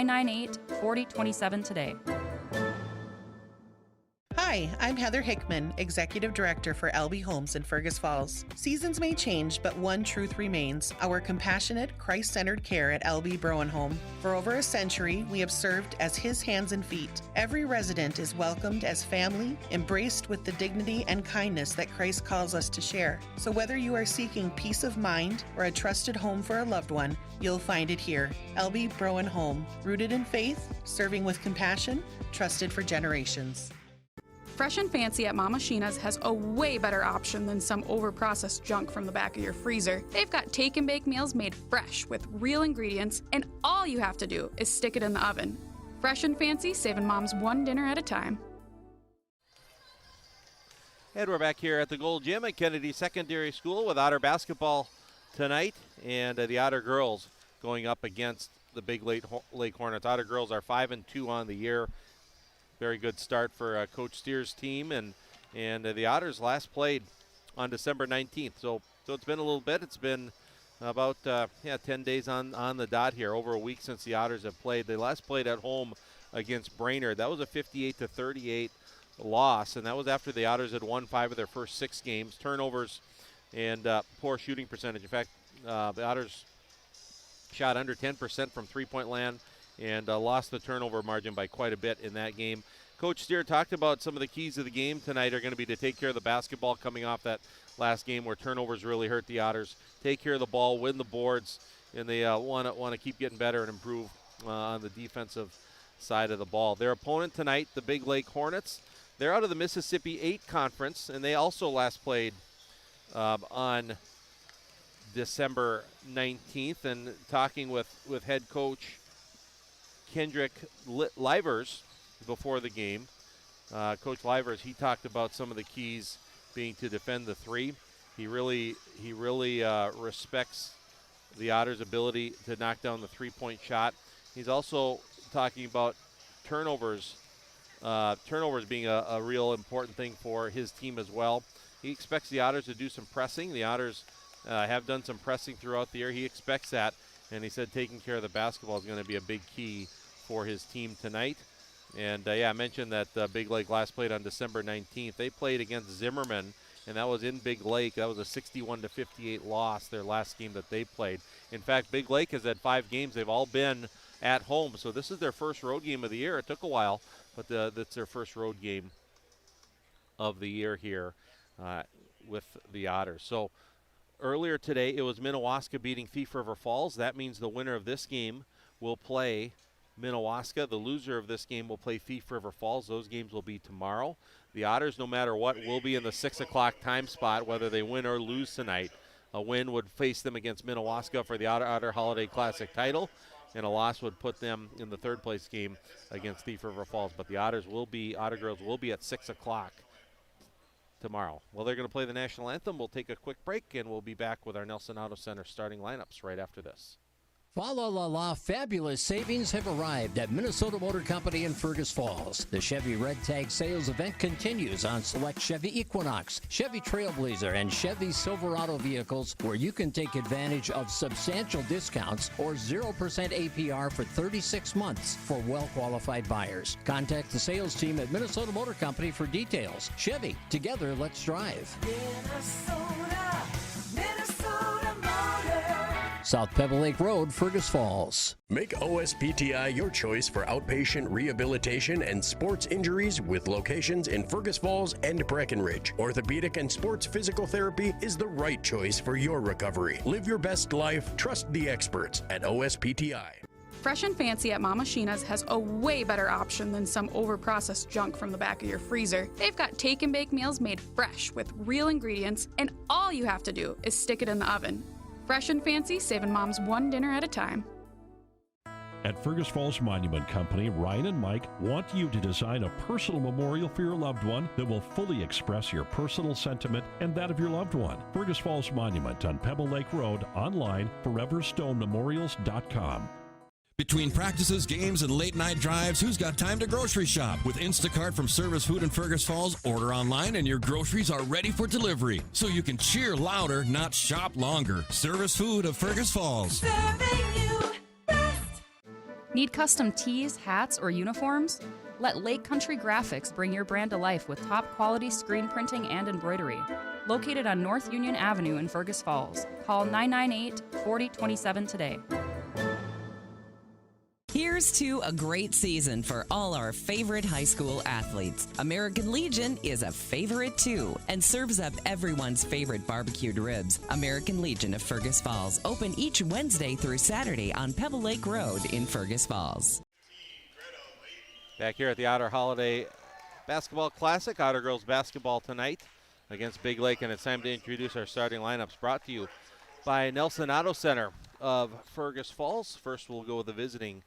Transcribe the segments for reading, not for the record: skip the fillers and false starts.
998-4027 today. Hi, I'm Heather Hickman, Executive Director for LB Homes in Fergus Falls. Seasons may change, but one truth remains: our compassionate, Christ-centered care at LB Browen Home. For over a century, we have served as His hands and feet. Every resident is welcomed as family, embraced with the dignity and kindness that Christ calls us to share. So whether you are seeking peace of mind or a trusted home for a loved one, you'll find it here. LB Browen Home, rooted in faith, serving with compassion, trusted for generations. Fresh and Fancy at Mama Sheena's has a way better option than some over-processed junk from the back of your freezer. They've got take and bake meals made fresh with real ingredients, and all you have to do is stick it in the oven. Fresh and Fancy, saving moms one dinner at a time. And we're back here at the Gold Gym at Kennedy Secondary School with Otter basketball tonight, and the Otter girls going up against the Big Lake Hornets. Otter girls are 5-2 on the year. Very good start for Coach Steer's team, and the Otters last played on December 19th. So it's been a little bit. It's been about 10 days on the dot here, over a week since the Otters have played. They last played at home against Brainerd. That was a 58-38 loss, and that was after the Otters had won 5 of their first 6 games. Turnovers and poor shooting percentage. In fact, the Otters shot under 10% from three-point land and lost the turnover margin by quite a bit in that game. Coach Steer talked about some of the keys of the game tonight are going to be to take care of the basketball coming off that last game where turnovers really hurt the Otters. Take care of the ball, win the boards, and they want to keep getting better and improve on the defensive side of the ball. Their opponent tonight, the Big Lake Hornets, they're out of the Mississippi 8 Conference, and they also last played on December 19th. And talking with head coach Kendrick Livers before the game. Coach Livers, he talked about some of the keys being to defend the three. He really respects the Otters' ability to knock down the three-point shot. He's also talking about turnovers being a real important thing for his team as well. He expects the Otters to do some pressing. The Otters have done some pressing throughout the year. He expects that, and he said taking care of the basketball is going to be a big key for his team tonight. And I mentioned that Big Lake last played on December 19th. They played against Zimmerman, and that was in Big Lake. That was a 61-58 loss, their last game that they played. In fact, Big Lake has had 5 games. They've all been at home, so this is their first road game of the year. It took a while, but that's their first road game of the year here with the Otters. So earlier today, it was Minnewaska beating Thief River Falls. That means the winner of this game will play Minnewaska. The loser of this game will play Thief River Falls. Those games will be tomorrow. The Otters, no matter what, will be in the 6 o'clock time spot, whether they win or lose tonight. A win would face them against Minnewaska for the Otter Holiday Classic title, and a loss would put them in the third place game against Thief River Falls. But the Otter girls will be at 6 o'clock tomorrow. Well, they're going to play the national anthem. We'll take a quick break, and we'll be back with our Nelson Auto Center starting lineups right after this. Fa la la la, fabulous savings have arrived at Minnesota Motor Company in Fergus Falls. The Chevy Red Tag sales event continues on select Chevy Equinox, Chevy Trailblazer, and Chevy Silverado vehicles, where you can take advantage of substantial discounts or 0% APR for 36 months for well-qualified buyers. Contact the sales team at Minnesota Motor Company for details. Chevy, together let's drive. Minnesota Motor. South Pebble Lake Road, Fergus Falls. Make OSPTI your choice for outpatient rehabilitation and sports injuries with locations in Fergus Falls and Breckenridge. Orthopedic and sports physical therapy is the right choice for your recovery. Live your best life. Trust the experts at OSPTI. Fresh and Fancy at Mama Sheena's has a way better option than some over-processed junk from the back of your freezer. They've got take and bake meals made fresh with real ingredients, and all you have to do is stick it in the oven. Fresh and Fancy, saving moms one dinner at a time. At Fergus Falls Monument Company, Ryan and Mike want you to design a personal memorial for your loved one that will fully express your personal sentiment and that of your loved one. Fergus Falls Monument on Pebble Lake Road, online, foreverstonememorials.com. Between practices, games, and late-night drives, who's got time to grocery shop? With Instacart from Service Food in Fergus Falls, order online and your groceries are ready for delivery. So you can cheer louder, not shop longer. Service Food of Fergus Falls. Serving you best. Need custom tees, hats, or uniforms? Let Lake Country Graphics bring your brand to life with top quality screen printing and embroidery. Located on North Union Avenue in Fergus Falls. Call 998-4027 today. Here's to a great season for all our favorite high school athletes. American Legion is a favorite too and serves up everyone's favorite barbecued ribs. American Legion of Fergus Falls, open each Wednesday through Saturday on Pebble Lake Road in Fergus Falls. Back here at the Otter Holiday Basketball Classic, Otter girls basketball tonight against Big Lake, and it's time to introduce our starting lineups, brought to you by Nelson Auto Center of Fergus Falls. First, we'll go with the visiting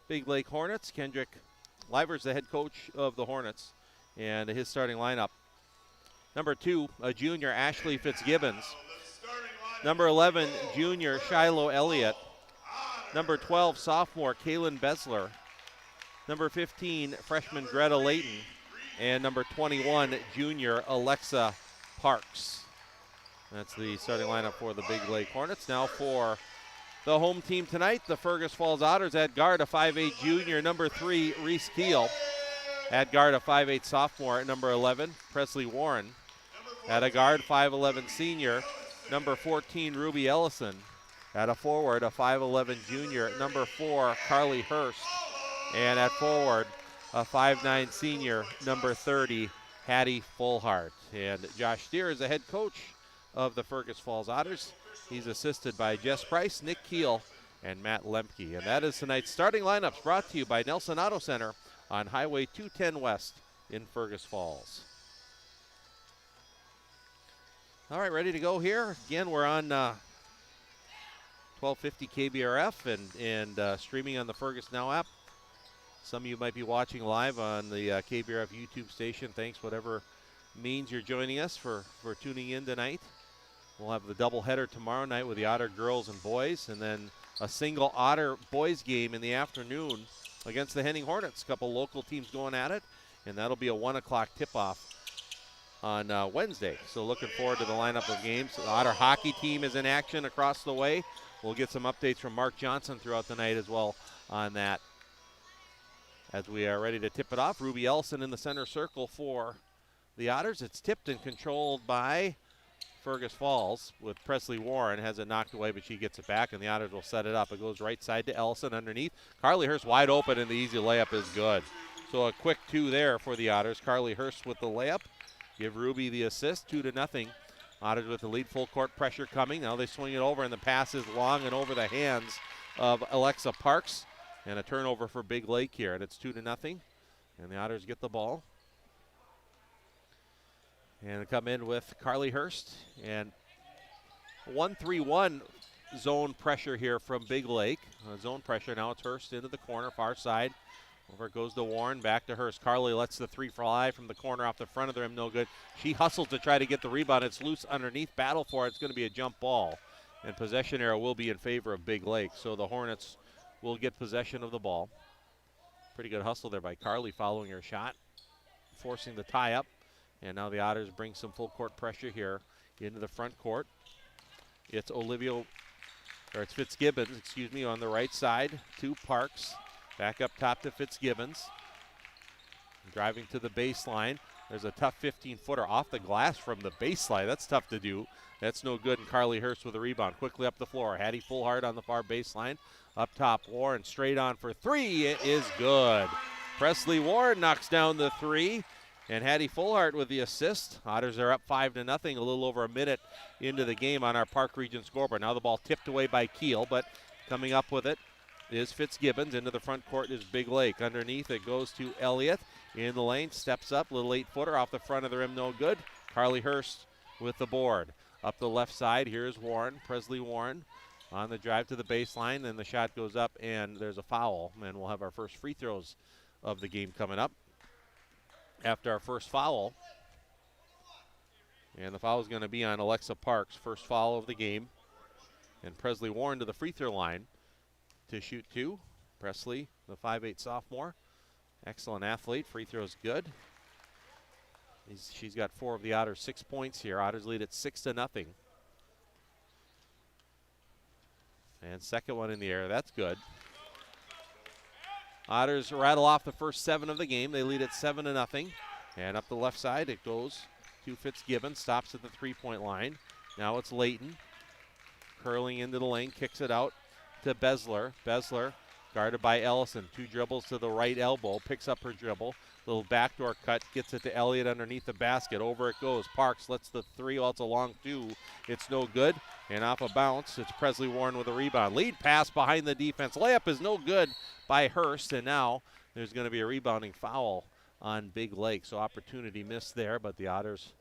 Big Lake Hornets. Kendrick Livers, the head coach of the Hornets, and his starting lineup. Number 2, a junior, Ashley Fitzgibbons. Number 11, junior, Shiloh Elliott. Number 12, sophomore, Kaylin Besler. Number 15, freshman, Greta Layton. And number 21, junior, Alexa Parks. That's the starting lineup for the Big Lake Hornets. Now for the home team tonight, the Fergus Falls Otters. At guard, a 5'8 junior, number 3, Reese Keel. At guard, a 5'8 sophomore, at number 11, Presley Warren. At a guard, 5'11 senior, number 14, Ruby Ellison. At a forward, a 5'11 junior, number 4, Carly Hurst. And at forward, a 5'9 senior, number 30, Hattie Fullhart. And Josh Steer is the head coach of the Fergus Falls Otters. He's assisted by Jess Price, Nick Keel, and Matt Lemke. And that is tonight's starting lineups, brought to you by Nelson Auto Center on Highway 210 West in Fergus Falls. All right, ready to go here. Again, we're on 1250 KBRF and streaming on the Fergus Now app. Some of you might be watching live on the KBRF YouTube station. Thanks, whatever means you're joining us for tuning in tonight. We'll have the doubleheader tomorrow night with the Otter girls and boys, and then a single Otter boys game in the afternoon against the Henning Hornets. A couple local teams going at it, and that'll be a 1 o'clock tip-off on Wednesday. So looking forward to the lineup of games. The Otter hockey team is in action across the way. We'll get some updates from Mark Johnson throughout the night as well on that. As we are ready to tip it off, Ruby Ellison in the center circle for the Otters. It's tipped and controlled by Fergus Falls with Presley Warren. Has it knocked away, but she gets it back, and the Otters will set it up. It goes right side to Ellison underneath. Carly Hurst wide open, and the easy layup is good. So a quick 2 there for the Otters. Carly Hurst with the layup. Give Ruby the assist, 2-0. Otters with the lead, full court pressure coming. Now they swing it over, and the pass is long and over the hands of Alexa Parks. And a turnover for Big Lake here, and it's 2-0. And the Otters get the ball. And they come in with Carly Hurst. And 1-3-1 zone pressure here from Big Lake. Zone pressure, now it's Hurst into the corner, far side. Over it goes to Warren, back to Hurst. Carly lets the 3 fly from the corner off the front of the rim, no good. She hustles to try to get the rebound. It's loose underneath, battle for it. It's going to be a jump ball. And possession arrow will be in favor of Big Lake. So the Hornets will get possession of the ball. Pretty good hustle there by Carly following her shot, forcing the tie up. And now the Otters bring some full court pressure here into the front court. It's Fitzgibbons, on the right side to Parks. Back up top to Fitzgibbons. Driving to the baseline. There's a tough 15-footer off the glass from the baseline. That's tough to do. That's no good, and Carly Hurst with a rebound. Quickly up the floor. Hattie Fullhart on the far baseline. Up top, Warren straight on for 3. It is good. Presley Warren knocks down the 3, and Hattie Fullhart with the assist. Otters are up 5-0, a little over a minute into the game on our Park Region scoreboard. Now the ball tipped away by Keel, but coming up with it is Fitzgibbons. Into the front court is Big Lake. Underneath it goes to Elliott. In the lane, steps up, little 8-footer off the front of the rim, no good. Carly Hurst with the board. Up the left side, here's Warren, Presley Warren. On the drive to the baseline, and the shot goes up, and there's a foul. And we'll have our first free throws of the game coming up after our first foul. And the foul is going to be on Alexa Parks, first foul of the game. And Presley Warren to the free throw line to shoot 2. Presley, the 5'8 sophomore, excellent athlete. Free throw's good. She's got 4 of the Otters' 6 points here. Otters lead at 6-0. And second one in the air, that's good. Otters rattle off the first 7 of the game. They lead at 7-0. And up the left side it goes to Fitzgibbons. Stops at the 3-point line. Now it's Layton. Curling into the lane. Kicks it out to Besler. Besler guarded by Ellison. 2 dribbles to the right elbow. Picks up her dribble. Little backdoor cut. Gets it to Elliott underneath the basket. Over it goes. Parks lets the 3. Well, it's a long 2. It's no good. And off a bounce, it's Presley Warren with a rebound. Lead pass behind the defense. Layup is no good by Hurst. And now there's going to be a rebounding foul on Big Lake. So opportunity missed there, but the Otters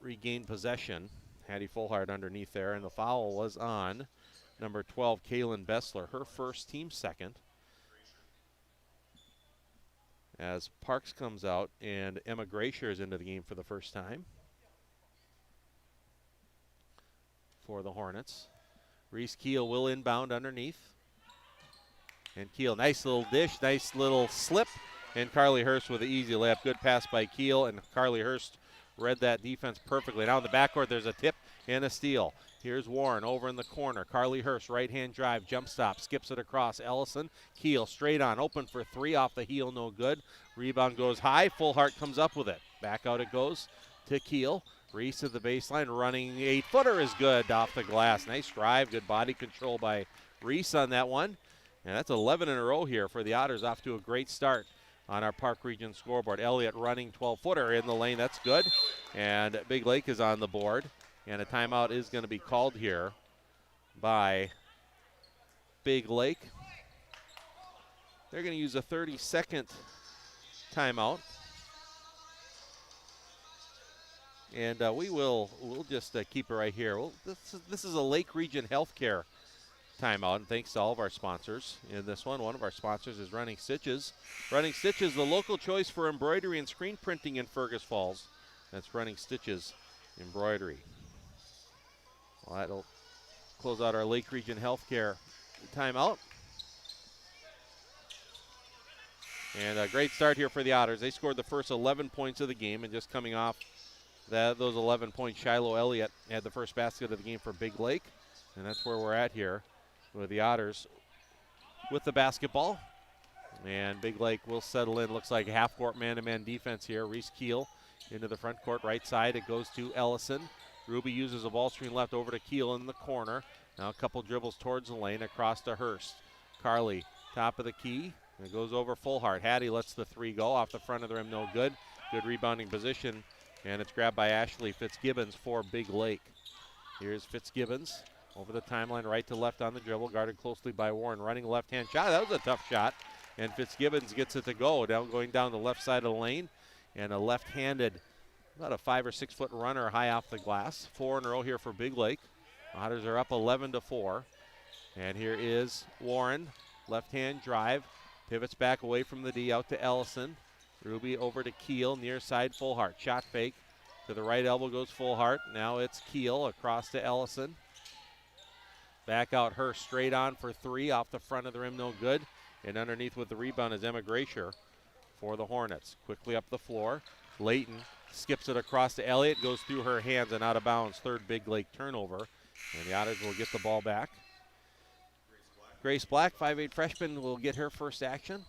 regained possession. Hattie Fullhart underneath there, and the foul was on number 12, Kaylin Bessler, her first, team second. As Parks comes out and Emma Gracier is into the game for the first time for the Hornets. Reese Keel will inbound underneath. And Keel, nice little dish, nice little slip. And Carly Hurst with an easy layup. Good pass by Keel, and Carly Hurst read that defense perfectly. Now in the backcourt, there's a tip and a steal. Here's Warren over in the corner. Carly Hurst, right-hand drive, jump stop, skips it across. Ellison, Keel straight on, open for 3 off the heel, no good. Rebound goes high. Fullhart comes up with it. Back out it goes to Keel. Reese at the baseline, running 8-footer is good off the glass. Nice drive, good body control by Reese on that one. And that's 11 in a row here for the Otters, off to a great start on our Park Region scoreboard. Elliott running 12-footer in the lane. That's good. And Big Lake is on the board. And a timeout is going to be called here by Big Lake. They're going to use a 30-second timeout. And we'll just keep it right here. This is a Lake Region Healthcare timeout, and thanks to all of our sponsors in this one. One of our sponsors is Running Stitches. Running Stitches, the local choice for embroidery and screen printing in Fergus Falls. That's Running Stitches Embroidery. Well, that'll close out our Lake Region Healthcare timeout. And a great start here for the Otters. They scored the first 11 points of the game, and just coming off those 11 points, Shiloh Elliott had the first basket of the game for Big Lake. And that's where we're at here with the Otters with the basketball. And Big Lake will settle in. Looks like half-court man-to-man defense here. Reese Keel into the front court, right side. It goes to Ellison. Ruby uses a ball screen left over to Keel in the corner. Now a couple dribbles towards the lane, across to Hurst. Carly, top of the key. It goes over Fullhart. Hattie lets the 3 go off the front of the rim, no good. Good rebounding position, and it's grabbed by Ashley Fitzgibbons for Big Lake. Here's Fitzgibbons over the timeline, right to left on the dribble, guarded closely by Warren. Running left-hand shot. That was a tough shot, and Fitzgibbons gets it to go. Now going down the left side of the lane, and a left-handed, about a 5 or 6 foot runner high off the glass. 4 in a row here for Big Lake. Otters are up 11-4. And here is Warren, left-hand drive. Pivots back away from the D, out to Ellison. Ruby over to Keel, near side Fullhart. Shot fake. To the right elbow goes Fullhart. Now it's Keel across to Ellison. Back out Hurst, straight on for 3 off the front of the rim, no good. And underneath with the rebound is Emma Gracier for the Hornets. Quickly up the floor. Layton skips it across to Elliott, goes through her hands and out of bounds. Third Big Lake turnover. And the Otters will get the ball back. Grace Black, 5'8" freshman, will get her first action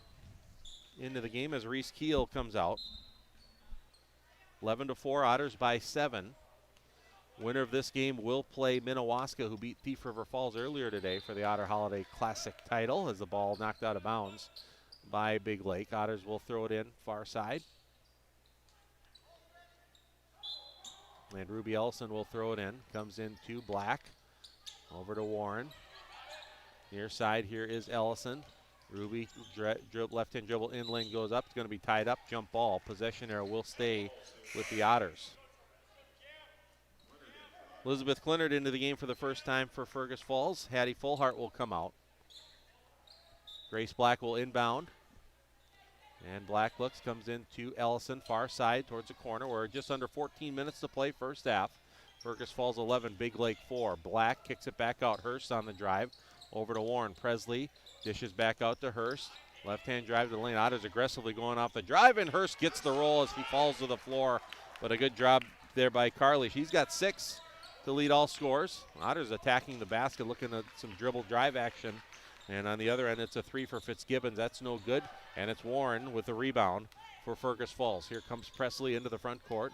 into the game as Reese Keel comes out. 11-4, Otters by 7. Winner of this game will play Minnewaska, who beat Thief River Falls earlier today for the Otter Holiday Classic title, as the ball knocked out of bounds by Big Lake. Otters will throw it in far side. And Ruby Ellison will throw it in. Comes in to Black. Over to Warren. Near side here is Ellison. Ruby left-hand dribble in lane, goes up. It's going to be tied up. Jump ball. Possession arrow will stay with the Otters. Elizabeth Clinard into the game for the first time for Fergus Falls. Hattie Fullhart will come out. Grace Black will inbound. And Black looks, comes into Ellison, far side towards the corner. We're just under 14 minutes to play first half. Fergus Falls 11, Big Lake 4. Black kicks it back out. Hurst on the drive. Over to Warren. Presley dishes back out to Hurst. Left-hand drive to the lane. Otters aggressively going off the drive, and Hurst gets the roll as he falls to the floor. But a good job there by Carly. She's got 6 to lead all scores. Otters attacking the basket, looking at some dribble drive action And on the other end, it's a 3 for Fitzgibbons. That's no good. And it's Warren with the rebound for Fergus Falls. Here comes Presley into the front court.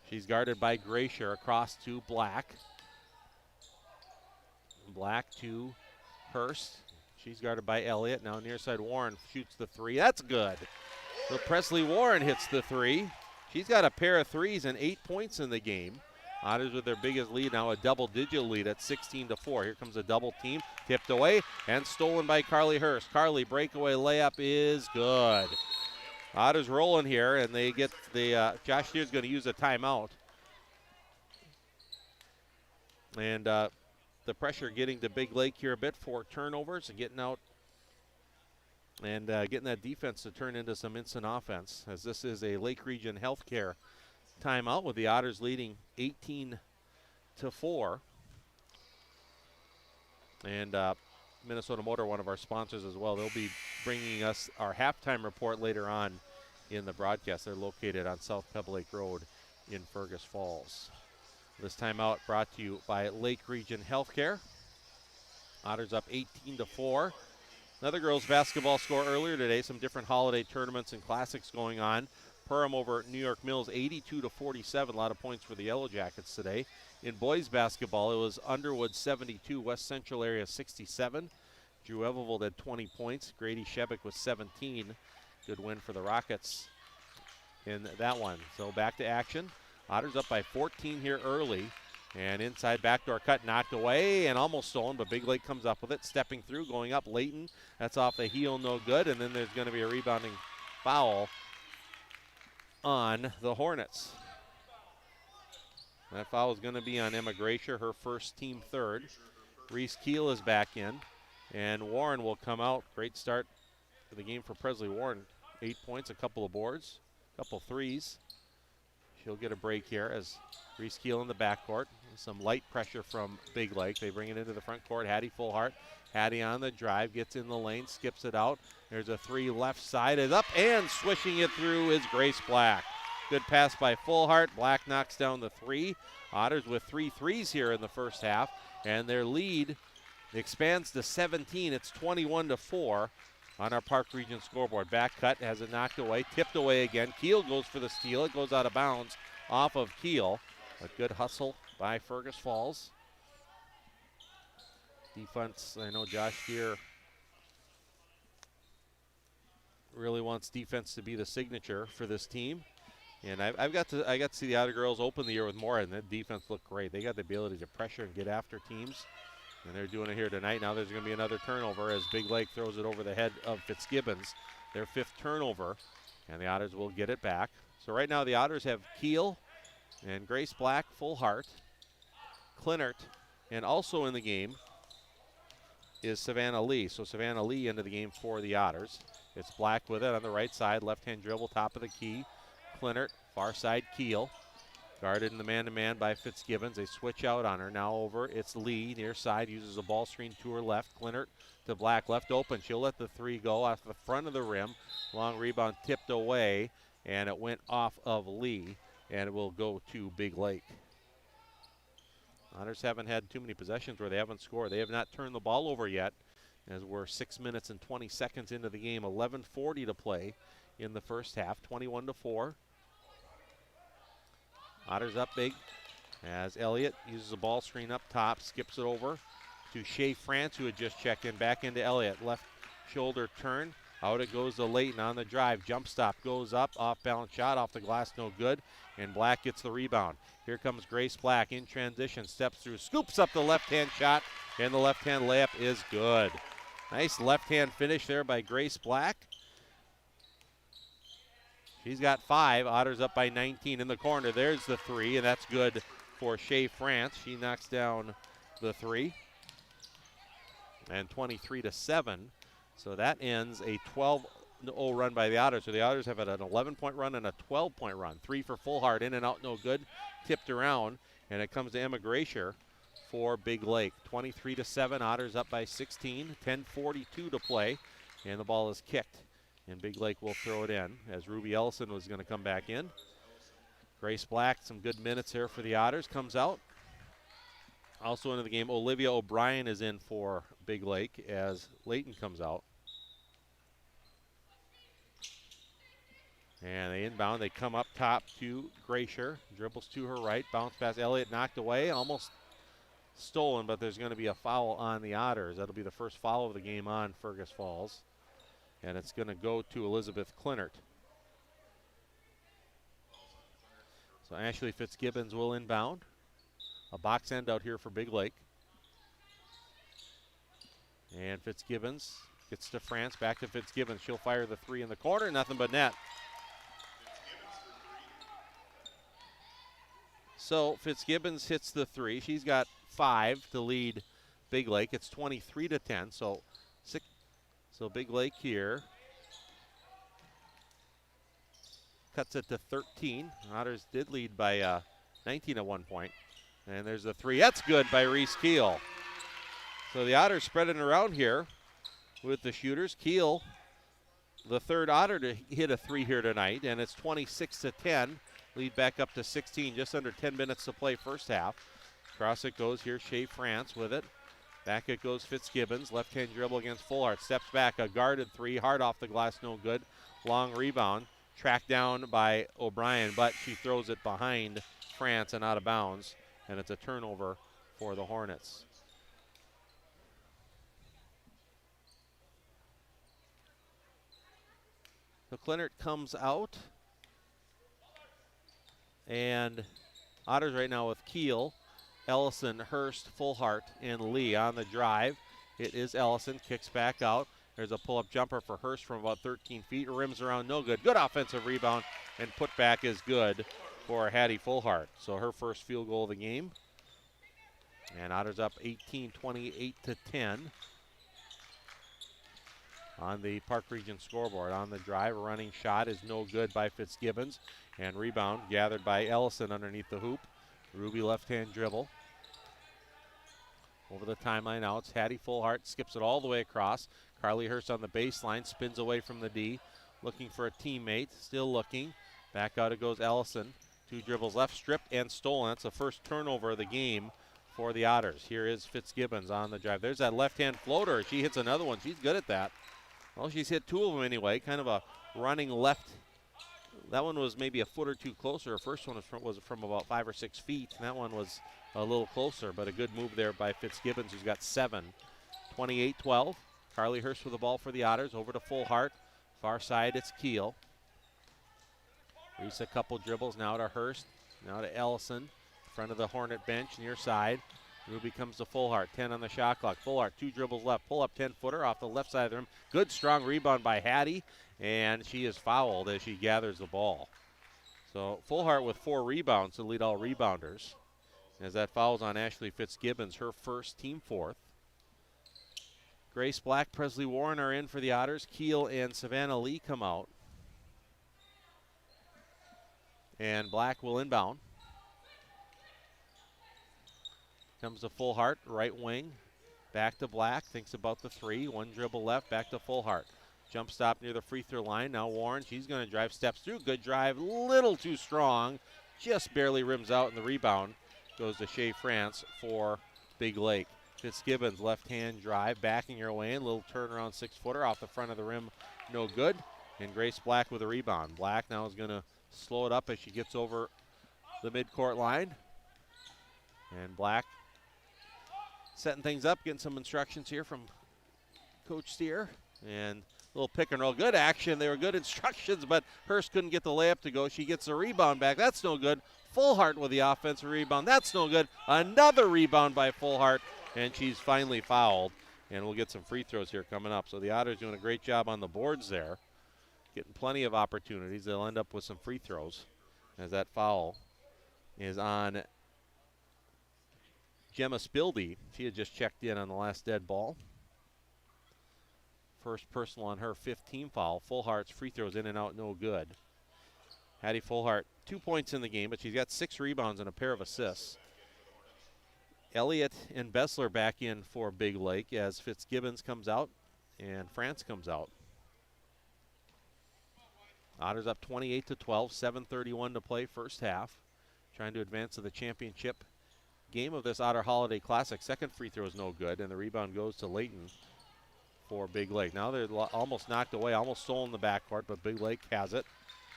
She's guarded by Gracier across to Black. Black to Hurst. She's guarded by Elliott. Now near side, Warren shoots the 3. That's good. So Presley Warren hits the 3. She's got a pair of 3s and 8 points in the game. Otters with their biggest lead now, a double-digit lead at 16-4. Here comes a double team, tipped away and stolen by Carly Hurst. Carly, breakaway layup is good. Otters rolling here, and they get the Josh Steer's going to use a timeout. And the pressure getting to Big Lake here a bit for turnovers and getting out and getting that defense to turn into some instant offense, as this is a Lake Region Healthcare timeout with the Otters leading 18-4. And Minnesota Motor, one of our sponsors as well, they'll be bringing us our halftime report later on in the broadcast. They're located on South Pebble Lake Road in Fergus Falls. This timeout brought to you by Lake Region Healthcare. Otters up 18-4. Another girls basketball score earlier today. Some different holiday tournaments and classics going on. Perham over New York Mills, 82-47. A lot of points for the Yellow Jackets today. In boys basketball, it was Underwood 72, West Central area 67. Drew Evelvold had 20 points. Grady Shebick with 17. Good win for the Rockets in that one. So back to action. Otters up by 14 here early. And inside backdoor cut knocked away and almost stolen, but Big Lake comes up with it. Stepping through, going up, Layton. That's off the heel, no good. And then there's going to be a rebounding foul on the Hornets. That foul is going to be on Emma Gracier, her first team third. Reese Keel is back in, and Warren will come out. Great start to the game for Presley Warren. 8 points, a couple of boards, a couple threes. She'll get a break here as Reese Keel in the backcourt. Some light pressure from Big Lake. They bring it into the front court. Hattie Fullhart. Hattie on the drive, gets in the lane, skips it out. There's a 3 left side, is up, and swishing it through is Grace Black. Good pass by Fullhart. Black knocks down the 3. Otters with 3 threes here in the first half, and their lead expands to 17. It's 21-4 on our Park Region scoreboard. Back cut, has it knocked away, tipped away again. Keel goes for the steal. It goes out of bounds off of Keel. A good hustle by Fergus Falls. Defense, I know Josh here really wants defense to be the signature for this team. And I got to see the Otter girls open the year with more, and that defense looked great. They got the ability to pressure and get after teams, and they're doing it here tonight. Now there's going to be another turnover as Big Lake throws it over the head of Fitzgibbons. Their 5th turnover, and the Otters will get it back. So right now the Otters have Keel and Grace Black, Fullhart, Clinert, and also in the game is Savannah Lee. So Savannah Lee into the game for the Otters. It's Black with it on the right side, left-hand dribble, top of the key. Clinert, far side Keel. Guarded in the man-to-man by Fitzgibbons. They switch out on her. Now over, it's Lee, near side, uses a ball screen to her left. Clinert to Black, left open. She'll let the 3 go off the front of the rim. Long rebound tipped away, and it went off of Lee, and it will go to Big Lake. Otters haven't had too many possessions where they haven't scored. They have not turned the ball over yet, as we're 6 minutes and 20 seconds into the game. 11:40 to play in the first half, 21-4. Otters up big as Elliott uses a ball screen up top, skips it over to Shea France, who had just checked in. Back into Elliott, left shoulder turn. Out it goes to Layton on the drive. Jump stop goes up, off balance shot, off the glass, no good. And Black gets the rebound. Here comes Grace Black in transition, steps through, scoops up the left-hand shot, and the left-hand layup is good. Nice left-hand finish there by Grace Black. She's got 5. Otters up by 19 in the corner. There's the 3, and that's good for Shea France. She knocks down the 3. And 23-7. So that ends a 12-0 run by the Otters. So the Otters have had an 11-point run and a 12-point run. 3 for Fullhart, in and out, no good. Tipped around, and it comes to Emma Gracier for Big Lake. 23-7, Otters up by 16. 10:42 to play, and the ball is kicked. And Big Lake will throw it in as Ruby Ellison was going to come back in. Grace Black, some good minutes here for the Otters, comes out. Also into the game, Olivia O'Brien is in for Big Lake as Layton comes out. And they inbound. They come up top to Gracier. Dribbles to her right. Bounce pass. Elliott knocked away. Almost stolen, but there's going to be a foul on the Otters. That'll be the first foul of the game on Fergus Falls. And it's going to go to Elizabeth Clinert. So Ashley Fitzgibbons will inbound. A box end out here for Big Lake. And Fitzgibbons gets to France. Back to Fitzgibbons. She'll fire the three in the corner. Nothing but net. So Fitzgibbons hits the three. She's got 5 to lead Big Lake. It's 23-10. So Big Lake here cuts it to 13. Otters did lead by 19 at one point. And there's the three. That's good by Reese Keel. So the Otters spreading around here with the shooters. Keel, the third Otter to hit a three here tonight, and it's 26-10. Lead back up to 16, just under 10 minutes to play first half. Across it goes here, Shea France with it. Back it goes Fitzgibbons, left-hand dribble against Fullhart. Steps back, a guarded three, hard off the glass, no good. Long rebound, tracked down by O'Brien, but she throws it behind France and out of bounds, and it's a turnover for the Hornets. So Clinert comes out. And Otters right now with Keel, Ellison, Hurst, Fullhart, and Lee on the drive. It is Ellison, kicks back out. There's a pull-up jumper for Hurst from about 13 feet. Rims around, no good. Good offensive rebound, and put back is good for Hattie Fullhart. So her first field goal of the game. And Otters up 18, 28-10 on the Park Region scoreboard. On the drive, a running shot is no good by Fitzgibbons. And rebound gathered by Ellison underneath the hoop. Ruby left-hand dribble. Over the timeline now, it's Hattie Fullhart, skips it all the way across. Carly Hurst on the baseline, spins away from the D, looking for a teammate, still looking. Back out it goes Ellison. 2 dribbles left, stripped and stolen. That's the first turnover of the game for the Otters. Here is Fitzgibbons on the drive. There's that left-hand floater. She hits another one. She's good at that. Well, she's hit 2 of them anyway. Kind of a running left. That one was maybe a foot or two closer. Her first one was from about 5 or 6 feet. And that one was a little closer, but a good move there by Fitzgibbons, who's got 7. 28-12. Carly Hurst with the ball for the Otters. Over to Fullhart. Far side, it's Keel. Reese a couple dribbles now to Hurst. Now to Ellison. Front of the Hornet bench, near side. Ruby comes to Fullhart. 10 on the shot clock. Fullhart, 2 dribbles left. Pull up 10-footer off the left side of the rim. Good strong rebound by Hattie. And she is fouled as she gathers the ball. So Fullhart with 4 rebounds to lead all rebounders. As that fouls on Ashley Fitzgibbons, her first, team 4th. Grace Black, Presley Warren are in for the Otters. Keel and Savannah Lee come out. And Black will inbound. Comes to Fullhart, right wing. Back to Black, thinks about the 3. 1 dribble left, back to Fullhart. Jump stop near the free throw line. Now Warren, she's going to drive, steps through. Good drive, little too strong. Just barely rims out, and the rebound goes to Shea France for Big Lake. Fitzgibbons, left-hand drive, backing her way in. Little turnaround 6-footer off the front of the rim, no good. And Grace Black with a rebound. Black now is going to slow it up as she gets over the midcourt line. And Black setting things up, getting some instructions here from Coach Steer. And a little pick and roll. Good action. They were good instructions, but Hurst couldn't get the layup to go. She gets the rebound back. That's no good. Fullhart with the offensive rebound. That's no good. Another rebound by Fullhart, and she's finally fouled. And we'll get some free throws here coming up. So the Otters doing a great job on the boards there. Getting plenty of opportunities. They'll end up with some free throws as that foul is on Gemma Spildy. She had just checked in on the last dead ball. First personal on her, 5th team foul. Fullhart's free throws in and out, no good. Hattie Fullhart, 2 points in the game, but she's got 6 rebounds and a pair of assists. Elliott and Bessler back in for Big Lake as Fitzgibbons comes out and France comes out. Otters up 28-12, 7:31 to play first half. Trying to advance to the championship game of this Otter Holiday Classic. Second free throw is no good, and the rebound goes to Layton for Big Lake. Now they're almost knocked away, almost stolen the backcourt, but Big Lake has it.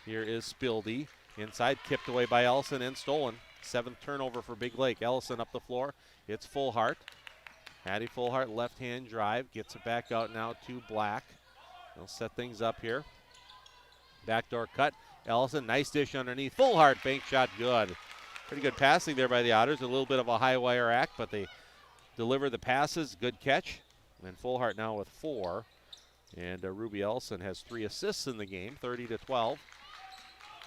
Here is Spildy. Inside, kipped away by Ellison and stolen. 7th turnover for Big Lake. Ellison up the floor. It's Fullhart. Hattie Fullhart, left-hand drive. Gets it back out now to Black. They'll set things up here. Backdoor cut. Ellison, nice dish underneath. Fullhart, bank shot, good. Pretty good passing there by the Otters. A little bit of a high wire act, but they deliver the passes. Good catch. And Fullhart now with 4. And Ruby Ellison has 3 assists in the game, 30-12.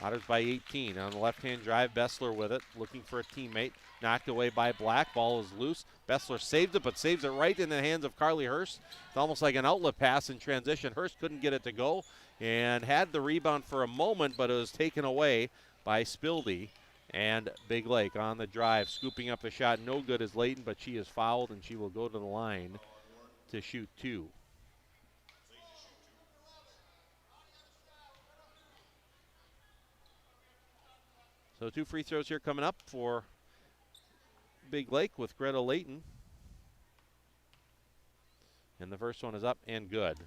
Otters by 18. On the left-hand drive, Bessler with it, looking for a teammate. Knocked away by Black. Ball is loose. Bessler saved it, but saves it right in the hands of Carly Hurst. It's almost like an outlet pass in transition. Hurst couldn't get it to go and had the rebound for a moment, but it was taken away by Spildy. And Big Lake on the drive, scooping up the shot. No good is Layton, but she is fouled, and she will go to the line to shoot 2. So 2 free throws here coming up for Big Lake with Greta Layton. And the first one is up and good.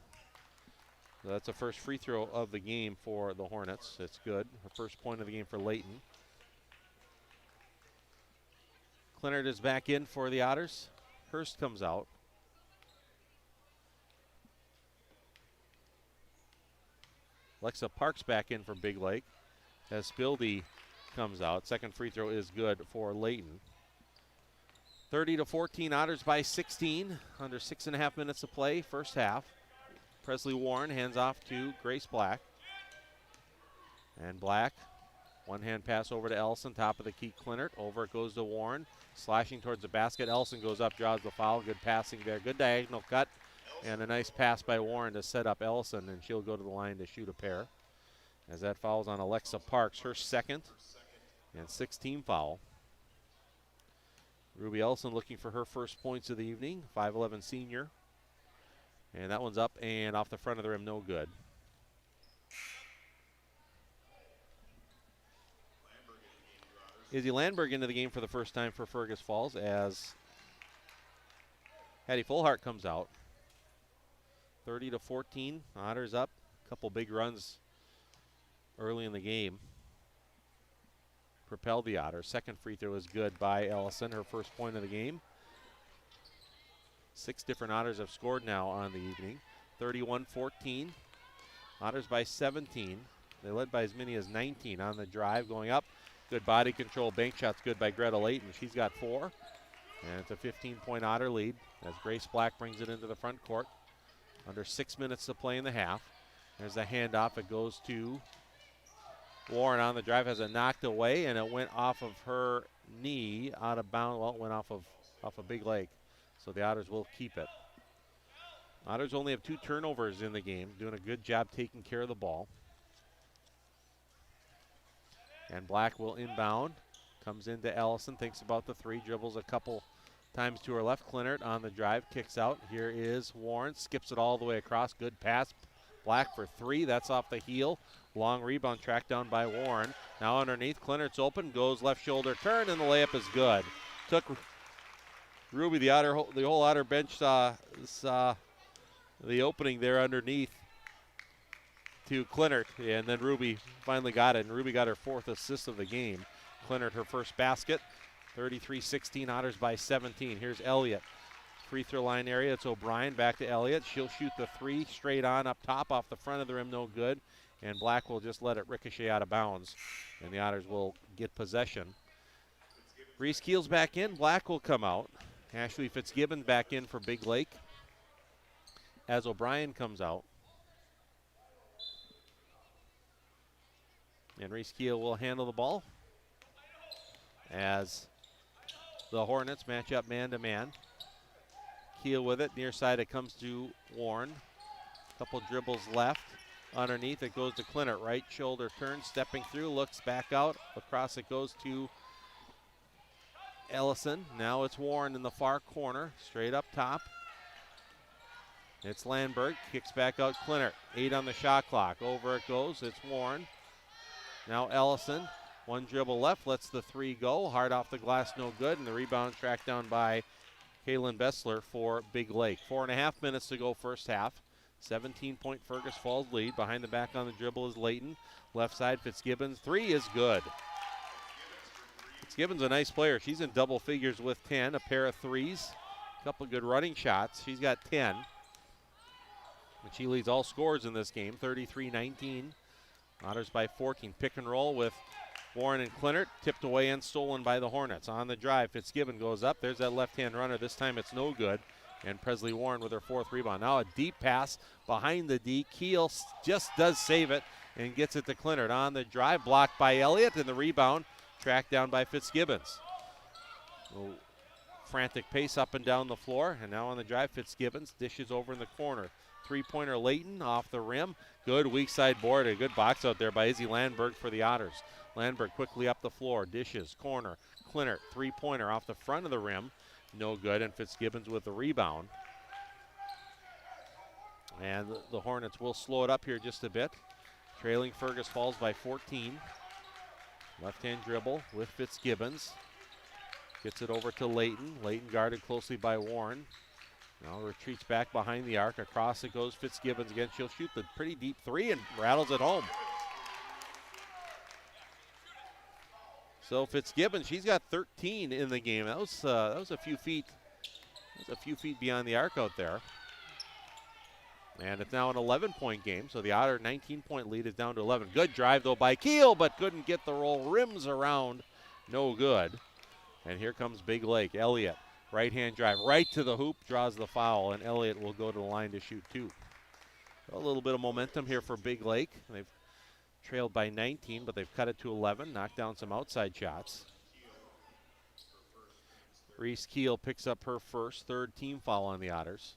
So that's the first free throw of the game for the Hornets. It's good. The first point of the game for Layton. Clinard is back in for the Otters. Hurst comes out. Alexa Parks back in for Big Lake as Spildy comes out. Second free throw is good for Layton. 30-14, Otters by 16. Under 6.5 minutes to play, first half. Presley Warren hands off to Grace Black. And Black, one-hand pass over to Ellison, top of the key, Clinard. Over it goes to Warren, slashing towards the basket. Ellison goes up, draws the foul. Good passing there. Good diagonal cut. And a nice pass by Warren to set up Ellison, and she'll go to the line to shoot a pair. As that foul's on Alexa Parks, her second, and 6th foul. Ruby Ellison looking for her first points of the evening, 5'11 senior. And that one's up and off the front of the rim, no good. Izzy Landberg into the game for the first time for Fergus Falls as Hattie Fullhart comes out. 30-14, Otters up. A couple big runs early in the game. Propelled the Otters. Second free throw is good by Ellison, her first point of the game. 6 different Otters have scored now on the evening. 31-14. Otters by 17. They led by as many as 19 on the drive going up. Good body control. Bank shot's good by Greta Layton. She's got 4. And it's a 15-point Otter lead as Grace Black brings it into the front court. Under 6 minutes to play in the half. There's the handoff. It goes to Warren on the drive. Has it knocked away, and it went off of her knee out of bounds. Well, it went off of Big Lake. So the Otters will keep it. Otters only have 2 turnovers in the game. Doing a good job taking care of the ball. And Black will inbound. Comes into Ellison. Thinks about the 3. Dribbles a couple times to her left. Clinard on the drive. Kicks out. Here is Warren. Skips it all the way across. Good pass. Black for 3. That's off the heel. Long rebound tracked down by Warren. Now underneath. Clinard's open. Goes left shoulder turn, and the layup is good. Took Ruby, the whole Otter bench saw the opening there underneath to Clinard, and then Ruby finally got it, and Ruby got her 4th assist of the game. Clinard, her first basket. 33-16, Otters by 17. Here's Elliott. Free throw line area. It's O'Brien back to Elliott. She'll shoot the 3 straight on up top off the front of the rim, no good. And Black will just let it ricochet out of bounds, and the Otters will get possession. Reese Keel's back in. Black will come out. Ashley Fitzgibbon back in for Big Lake as O'Brien comes out. And Reese Keel will handle the ball as the Hornets match up man-to-man. Keel with it. Near side it comes to Warren. Couple dribbles left. Underneath it goes to Clinard. Right shoulder turn, stepping through, looks back out. Across it goes to Ellison. Now it's Warren in the far corner, straight up top. It's Landberg, kicks back out Clinard. 8 on the shot clock. Over it goes, it's Warren. Now Ellison One dribble left, lets the three go. Hard off the glass, no good. And the rebound tracked down by Kaylin Bessler for Big Lake. 4.5 minutes to go first half. 17-point Fergus Falls lead. Behind the back on the dribble is Layton. Left side, Fitzgibbons. Three is good. Fitzgibbons a nice player. She's in double figures with 10. A pair of threes. A couple good running shots. She's got 10. And she leads all scorers in this game, 33-19. Otters by 14. Pick and roll with Warren and Clinert. Tipped away and stolen by the Hornets. On the drive, Fitzgibbon goes up. There's that left-hand runner. This time it's no good. And Presley Warren with her fourth rebound. Now a deep pass behind the D. Keel just does save it and gets it to Clinert. On the drive, blocked by Elliott, and the rebound tracked down by Fitzgibbons. Frantic pace up and down the floor. And now on the drive, Fitzgibbons dishes over in the corner. Three-pointer Layton off the rim. Good weak side board. A good box out there by Izzy Landberg for the Otters. Landberg quickly up the floor. Dishes, corner. Clinert, three-pointer off the front of the rim. No good, and Fitzgibbons with the rebound. And the Hornets will slow it up here just a bit. Trailing Fergus Falls by 14. Left-hand dribble with Fitzgibbons. Gets it over to Layton. Layton guarded closely by Warren. Now retreats back behind the arc. Across it goes Fitzgibbons again. She'll shoot the pretty deep three and rattles it home. So Fitzgibbons, she's got 13 in the game. That was a few feet. That was a few feet beyond the arc out there. And it's now an 11-point game. So the Otter 19-point lead is down to 11. Good drive though by Keel, but couldn't get the roll. Rims around, no good. And here comes Big Lake. Elliott. Right-hand drive right to the hoop, draws the foul, and Elliott will go to the line to shoot two. A little bit of momentum here for Big Lake. They've trailed by 19, but they've cut it to 11, knocked down some outside shots. Reese Keel picks up her first, third team foul on the Otters.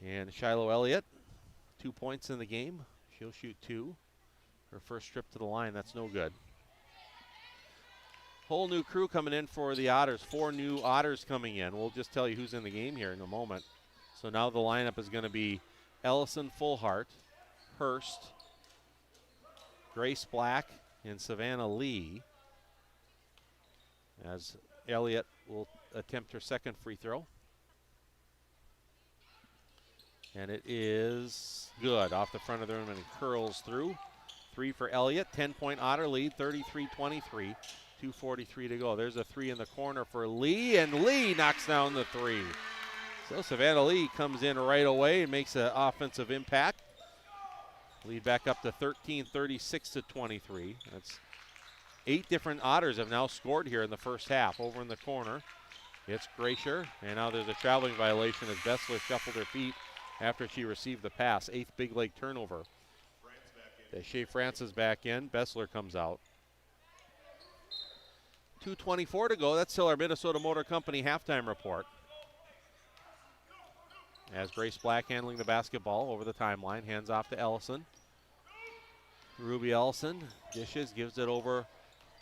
And Shiloh Elliott, 2 points in the game. She'll shoot two. Her first trip to the line, that's no good. Whole new crew coming in for the Otters. 4 new Otters coming in. We'll just tell you who's in the game here in a moment. So now the lineup is going to be Ellison Fullhart, Hurst, Grace Black, and Savannah Lee. As Elliott will attempt her second free throw. And it is good off the front of the rim and curls through. 3 for Elliott. 10-point Otter lead, 33-23. 2:43 to go. There's a three in the corner for Lee, and Lee knocks down the three. So Savannah Lee comes in right away and makes an offensive impact. Lead back up to 13, 36-23. That's 8 different Otters have now scored here in the first half. Over in the corner, it's Gracier, and now there's a traveling violation as Bessler shuffled her feet after she received the pass. 8th Big Lake turnover. Shea Francis back in. Bessler comes out. 2:24 to go. That's still our Minnesota Motor Company halftime report. As Grace Black handling the basketball over the timeline. Hands off to Ellison. Ruby Ellison dishes, gives it over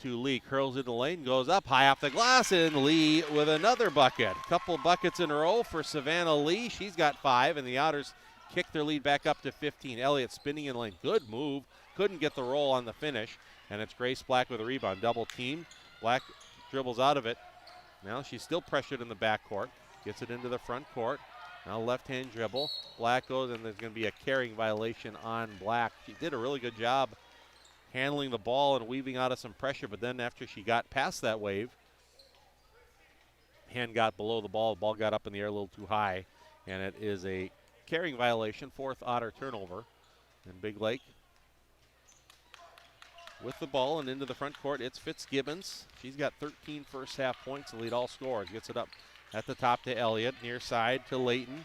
to Lee. Curls into the lane, goes up high off the glass, and Lee with another bucket. Couple buckets in a row for Savannah Lee. She's got 5, and the Otters kick their lead back up to 15. Elliott spinning in lane. Good move. Couldn't get the roll on the finish. And it's Grace Black with a rebound. Double team. Black dribbles out of it. Now she's still pressured in the backcourt. Gets it into the front court. Now left-hand dribble. Black goes, and there's going to be a carrying violation on Black. She did a really good job handling the ball and weaving out of some pressure, but then after she got past that wave, hand got below the ball got up in the air a little too high, and it is a carrying violation, 4th Otter turnover. And Big Lake with the ball and into the front court, it's Fitzgibbons. She's got 13 first half points to lead all scorers. Gets it up at the top to Elliott, near side to Layton.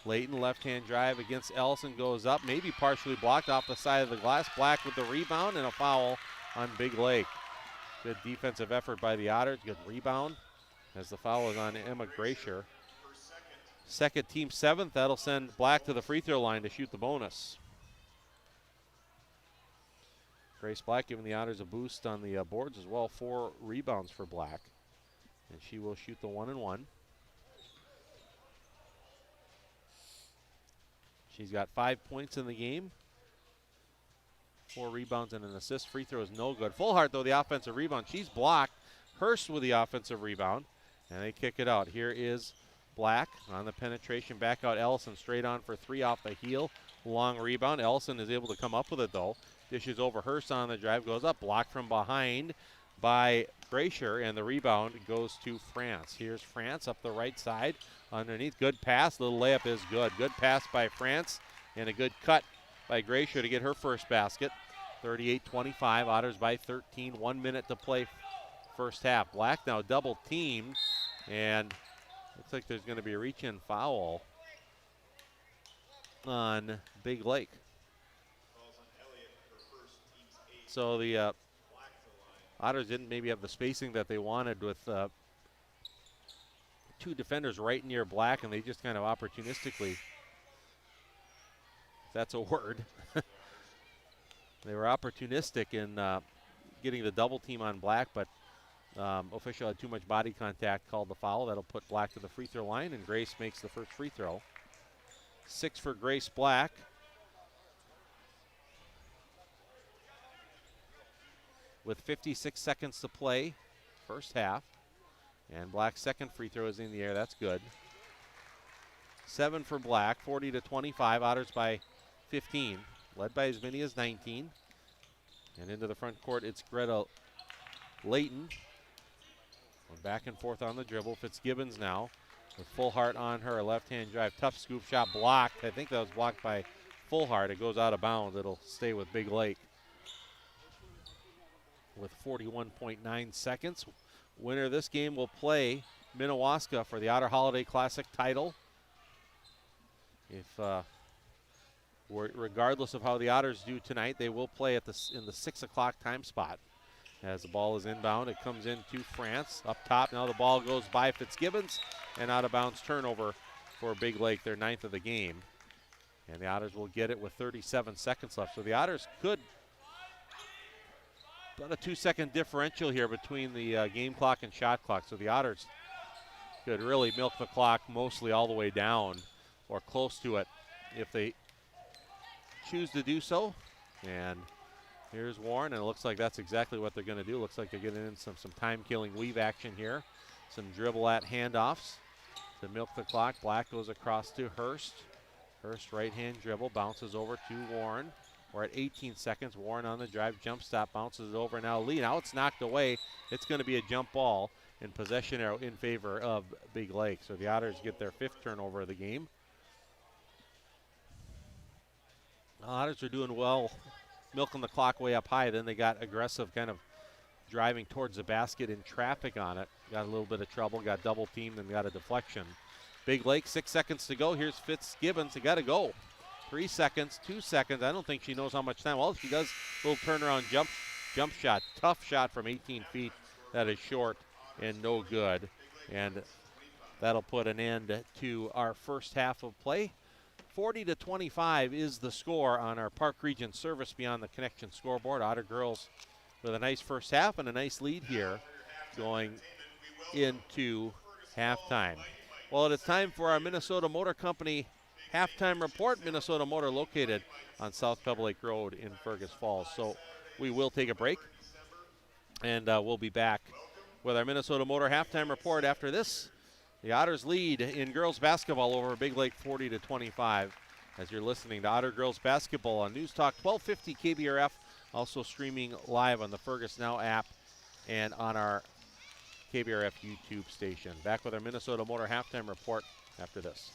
Layton left-hand drive against Ellison, goes up, maybe partially blocked off the side of the glass. Black with the rebound and a foul on Big Lake. Good defensive effort by the Otters, good rebound as the foul is on Emma Gracier. Second team 7th, that'll send Black to the free throw line to shoot the bonus. Grace Black giving the Otters a boost on the boards as well. 4 rebounds for Black. And she will shoot the 1-and-1. She's got 5 points in the game. 4 rebounds and an assist. Free throw is no good. Fullhart, though, the offensive rebound. She's blocked. Hurst with the offensive rebound, and they kick it out. Here is Black on the penetration. Back out Ellison, straight on for 3 off the heel. Long rebound. Ellison is able to come up with it, though. Dishes over Hurst on the drive. Goes up. Blocked from behind by Gracier, and the rebound goes to France. Here's France up the right side. Underneath. Good pass. Little layup is good. Good pass by France, and a good cut by Gracier to get her first basket. 38-25. Otters by 13. 1 minute to play first half. Black now double teamed, and looks like there's going to be a reach-in foul on Big Lake. So the Otters didn't maybe have the spacing that they wanted with 2 defenders right near Black, and they just kind of opportunistically, if that's a word, they were opportunistic in getting the double team on Black, but official had too much body contact, called the foul. That'll put Black to the free throw line, and Grace makes the first free throw. 6 for Grace Black. With 56 seconds to play, first half. And Black's second free throw is in the air. That's good. 7 for Black, 40-25. Otters by 15. Led by as many as 19. And into the front court, it's Greta Layton. Back and forth on the dribble. Fitzgibbons now with Fullhart on her. Left-hand drive. Tough scoop shot blocked. I think that was blocked by Fullhart. It goes out of bounds. It'll stay with Big Lake. With 41.9 seconds. Winner of this game will play Minnewaska for the Otter Holiday Classic title. If regardless of how the Otters do tonight, they will play at in the 6 o'clock time spot. As the ball is inbound, it comes into France up top. Now the ball goes by Fitzgibbons, and out of bounds turnover for Big Lake, their 9th of the game. And the Otters will get it with 37 seconds left. So the Otters could, about a 2-second differential here between the game clock and shot clock. So the Otters could really milk the clock mostly all the way down or close to it if they choose to do so. And here's Warren, and it looks like that's exactly what they're going to do. Looks like they're getting in some time-killing weave action here. Some dribble at handoffs to milk the clock. Black goes across to Hurst. Hurst right-hand dribble, bounces over to Warren. We're at 18 seconds. Warren on the drive, jump stop, bounces it over. Now Lee. Now it's knocked away. It's going to be a jump ball and possession arrow in favor of Big Lake. So the Otters get their 5th turnover of the game. The Otters are doing well, milking the clock way up high. Then they got aggressive, kind of driving towards the basket in traffic on it. Got a little bit of trouble, got double teamed, and got a deflection. Big Lake, 6 seconds to go. Here's Fitzgibbons. They got to go. 3 seconds, 2 seconds. I don't think she knows how much time. Well, she does a little turnaround jump shot. Tough shot from 18 feet. That is short and no good. And that'll put an end to our first half of play. 40-25 is the score on our Park Region Service Beyond the Connection scoreboard. Otter girls with a nice first half and a nice lead here going into halftime. Well, it is time for our Minnesota Motor Company halftime report. Minnesota Motor located on South Pebble Lake Road in Fergus Falls. So we will take a break, and we'll be back with our Minnesota Motor halftime report after this. The Otters lead in girls basketball over Big Lake 40-25 as you're listening to Otter girls basketball on News Talk 1250 KBRF, also streaming live on the Fergus Now app and on our KBRF YouTube station. Back with our Minnesota Motor halftime report after this.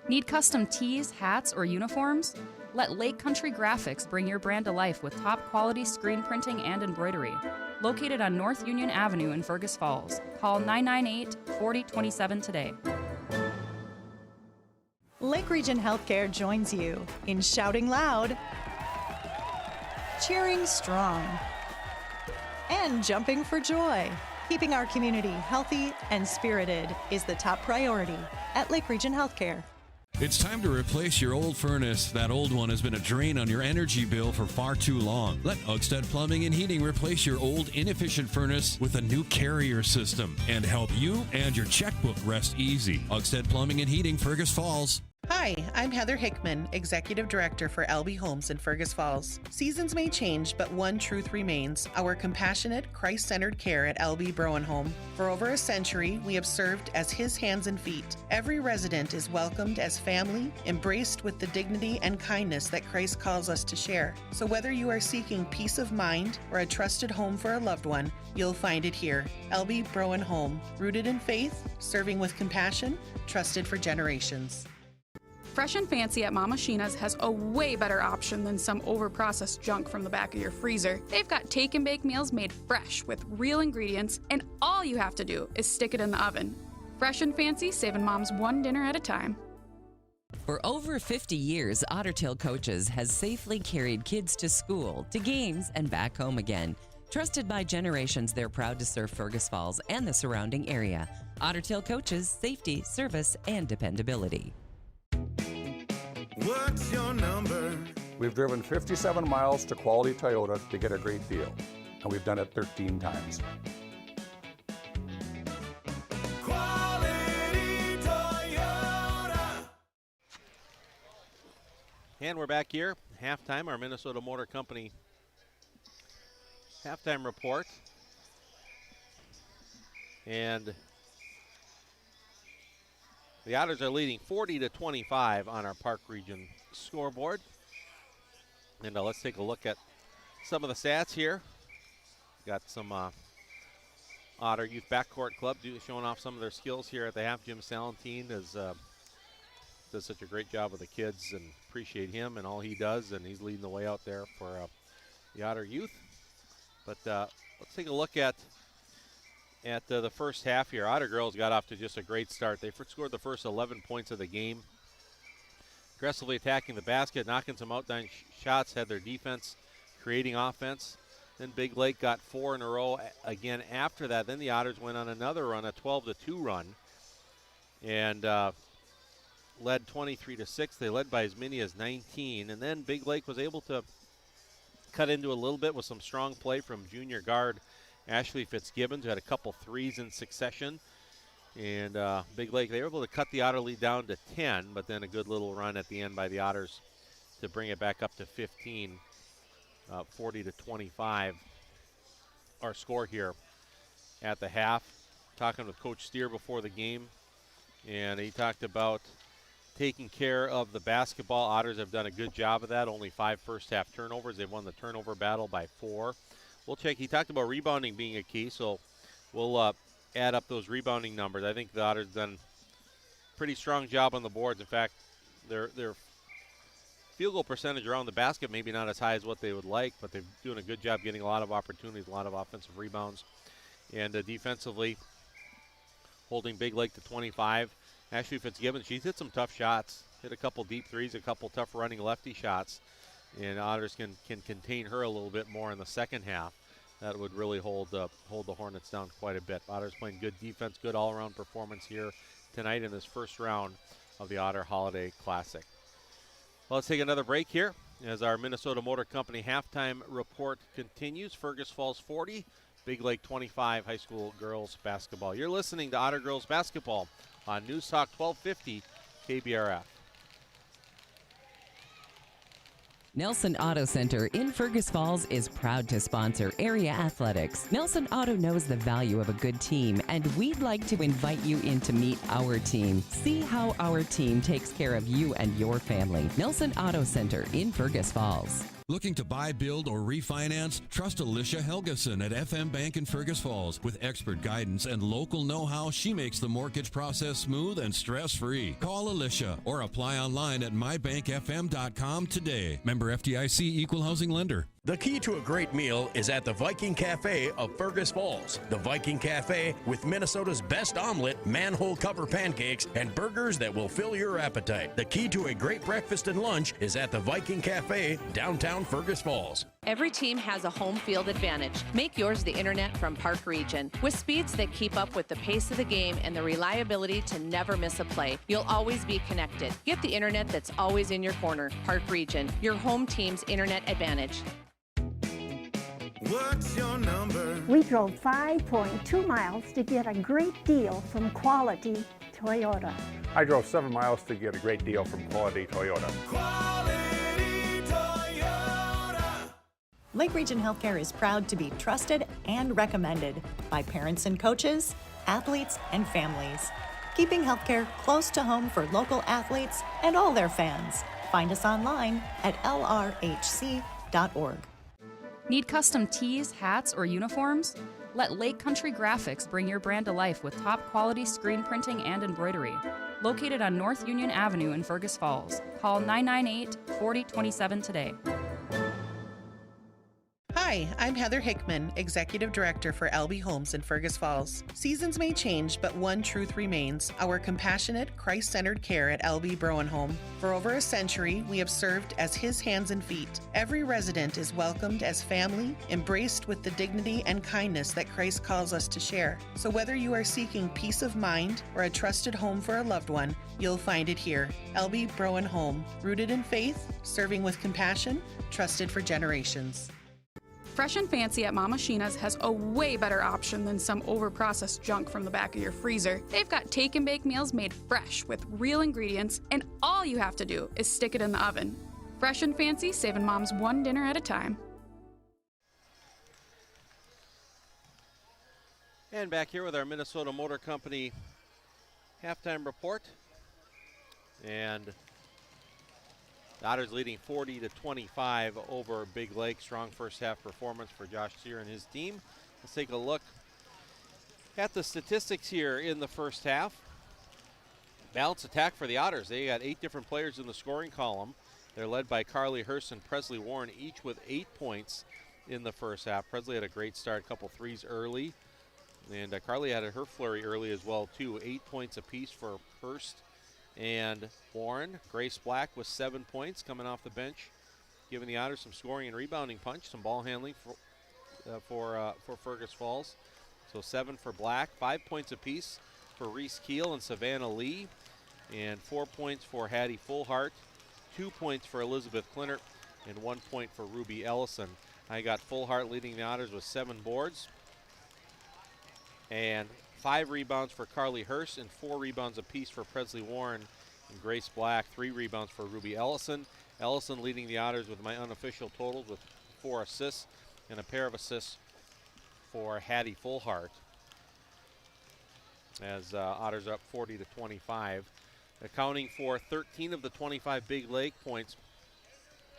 Need custom tees, hats, or uniforms? Let Lake Country Graphics bring your brand to life with top quality screen printing and embroidery. Located on North Union Avenue in Fergus Falls. Call 998-4027 today. Lake Region Healthcare joins you in shouting loud, cheering strong, and jumping for joy. Keeping our community healthy and spirited is the top priority at Lake Region Healthcare. It's time to replace your old furnace. That old one has been a drain on your energy bill for far too long. Let Ugstead Plumbing and Heating replace your old inefficient furnace with a new carrier system and help you and your checkbook rest easy. Ugstead Plumbing and Heating, Fergus Falls. Hi, I'm Heather Hickman, Executive Director for LB Homes in Fergus Falls. Seasons may change, but one truth remains: our compassionate, Christ-centered care at LB Browen Home. For over a century, we have served as His hands and feet. Every resident is welcomed as family, embraced with the dignity and kindness that Christ calls us to share. So whether you are seeking peace of mind or a trusted home for a loved one, you'll find it here. LB Browen Home, rooted in faith, serving with compassion, trusted for generations. Fresh and Fancy at Mama Sheena's has a way better option than some overprocessed junk from the back of your freezer. They've got take and bake meals made fresh with real ingredients, and all you have to do is stick it in the oven. Fresh and Fancy, saving moms one dinner at a time. For over 50 years, Otter Tail Coaches has safely carried kids to school, to games, and back home again. Trusted by generations, they're proud to serve Fergus Falls and the surrounding area. Otter Tail Coaches, safety, service, and dependability. What's your number? We've driven 57 miles to Quality Toyota to get a great deal, and we've done it 13 times. Quality Toyota. And we're back here, halftime, our Minnesota Motor Company halftime report. And the Otters are leading 40-25 on our Park Region scoreboard. And let's take a look at some of the stats here. Got some Otter Youth Backcourt Club showing off some of their skills here at the half. Jim Salentine does such a great job with the kids, and appreciate him and all he does, and he's leading the way out there for the Otter Youth. But let's take a look at the first half here. Otter girls got off to just a great start. They scored the first 11 points of the game. Aggressively attacking the basket, knocking some outdown shots, had their defense creating offense. Then Big Lake got 4 in a row again after that. Then the Otters went on another run, a 12-2 run, and led 23-6. They led by as many as 19. And then Big Lake was able to cut into a little bit with some strong play from junior guard Ashley Fitzgibbons, who had a couple threes in succession. And Big Lake, they were able to cut the Otter lead down to 10, but then a good little run at the end by the Otters to bring it back up to 15, 40-25. Our score here at the half. Talking with Coach Steer before the game, and he talked about taking care of the basketball. Otters have done a good job of that. Only 5 first-half turnovers. They've won the turnover battle by 4. We'll check. He talked about rebounding being a key, so we'll add up those rebounding numbers. I think the Otters done a pretty strong job on the boards. In fact, their field goal percentage around the basket maybe not as high as what they would like, but they're doing a good job getting a lot of opportunities, a lot of offensive rebounds. And defensively, holding Big Lake to 25. Ashley Fitzgibbons, she's hit some tough shots, hit a couple deep threes, a couple tough running lefty shots. And Otters can contain her a little bit more in the second half. That would really hold the Hornets down quite a bit. Otters playing good defense, good all-around performance here tonight in this first round of the Otter Holiday Classic. Well, let's take another break here as our Minnesota Motor Company halftime report continues. Fergus Falls 40, Big Lake 25 high school girls basketball. You're listening to Otter Girls Basketball on News Talk 1250 KBRF. Nelson Auto Center in Fergus Falls is proud to sponsor area athletics. Nelson Auto knows the value of a good team, and we'd like to invite you in to meet our team. See how our team takes care of you and your family. Nelson Auto Center in Fergus Falls. Looking to buy, build, or refinance? Trust Alicia Helgeson at FM Bank in Fergus Falls. With expert guidance and local know-how, she makes the mortgage process smooth and stress-free. Call Alicia or apply online at mybankfm.com today. Member FDIC Equal Housing Lender. The key to a great meal is at the Viking Cafe of Fergus Falls. The Viking Cafe with Minnesota's best omelet, manhole cover pancakes, and burgers that will fill your appetite. The key to a great breakfast and lunch is at the Viking Cafe, downtown Fergus Falls. Every team has a home field advantage. Make yours the internet from Park Region. With speeds that keep up with the pace of the game and the reliability to never miss a play, you'll always be connected. Get the internet that's always in your corner. Park Region, your home team's internet advantage. What's your number? We drove 5.2 miles to get a great deal from Quality Toyota. I drove 7 miles to get a great deal from Quality Toyota. Quality Toyota. Lake Region Healthcare is proud to be trusted and recommended by parents and coaches, athletes, and families. Keeping healthcare close to home for local athletes and all their fans. Find us online at lrhc.org. Need custom tees, hats, or uniforms? Let Lake Country Graphics bring your brand to life with top quality screen printing and embroidery. Located on North Union Avenue in Fergus Falls. Call 998-4027 today. Hi, I'm Heather Hickman, Executive Director for LB Homes in Fergus Falls. Seasons may change, but one truth remains: our compassionate, Christ-centered care at LB Browen Home. For over a century, we have served as His hands and feet. Every resident is welcomed as family, embraced with the dignity and kindness that Christ calls us to share. So whether you are seeking peace of mind or a trusted home for a loved one, you'll find it here. LB Browen Home, rooted in faith, serving with compassion, trusted for generations. Fresh and Fancy at Mama Sheena's has a way better option than some overprocessed junk from the back of your freezer. They've got take and bake meals made fresh with real ingredients, and all you have to do is stick it in the oven. Fresh and Fancy, saving moms one dinner at a time. And back here with our Minnesota Motor Company halftime report. And the Otters leading 40-25 over Big Lake. Strong first half performance for Josh Sear and his team. Let's take a look at the statistics here in the first half. Balanced attack for the Otters. They got 8 different players in the scoring column. They're led by Carly Hurst and Presley Warren, each with 8 points in the first half. Presley had a great start, a couple threes early. And Carly had her flurry early as well, too. 8 points apiece for Hurst and Warren. Grace Black with 7 points coming off the bench, giving the Otters some scoring and rebounding punch, some ball handling for Fergus Falls. So 7 for Black, 5 points apiece for Reese Keel and Savannah Lee, and 4 points for Hattie Fullhart, 2 points for Elizabeth Klintert, and 1 point for Ruby Ellison. I got Fullhart leading the Otters with 7 boards, and 5 rebounds for Carly Hurst, and 4 rebounds apiece for Presley Warren and Grace Black. 3 rebounds for Ruby Ellison. Ellison leading the Otters with my unofficial totals with 4 assists and a pair of assists for Hattie Fullhart. As Otters are up 40-25. Accounting for 13 of the 25 Big Lake points,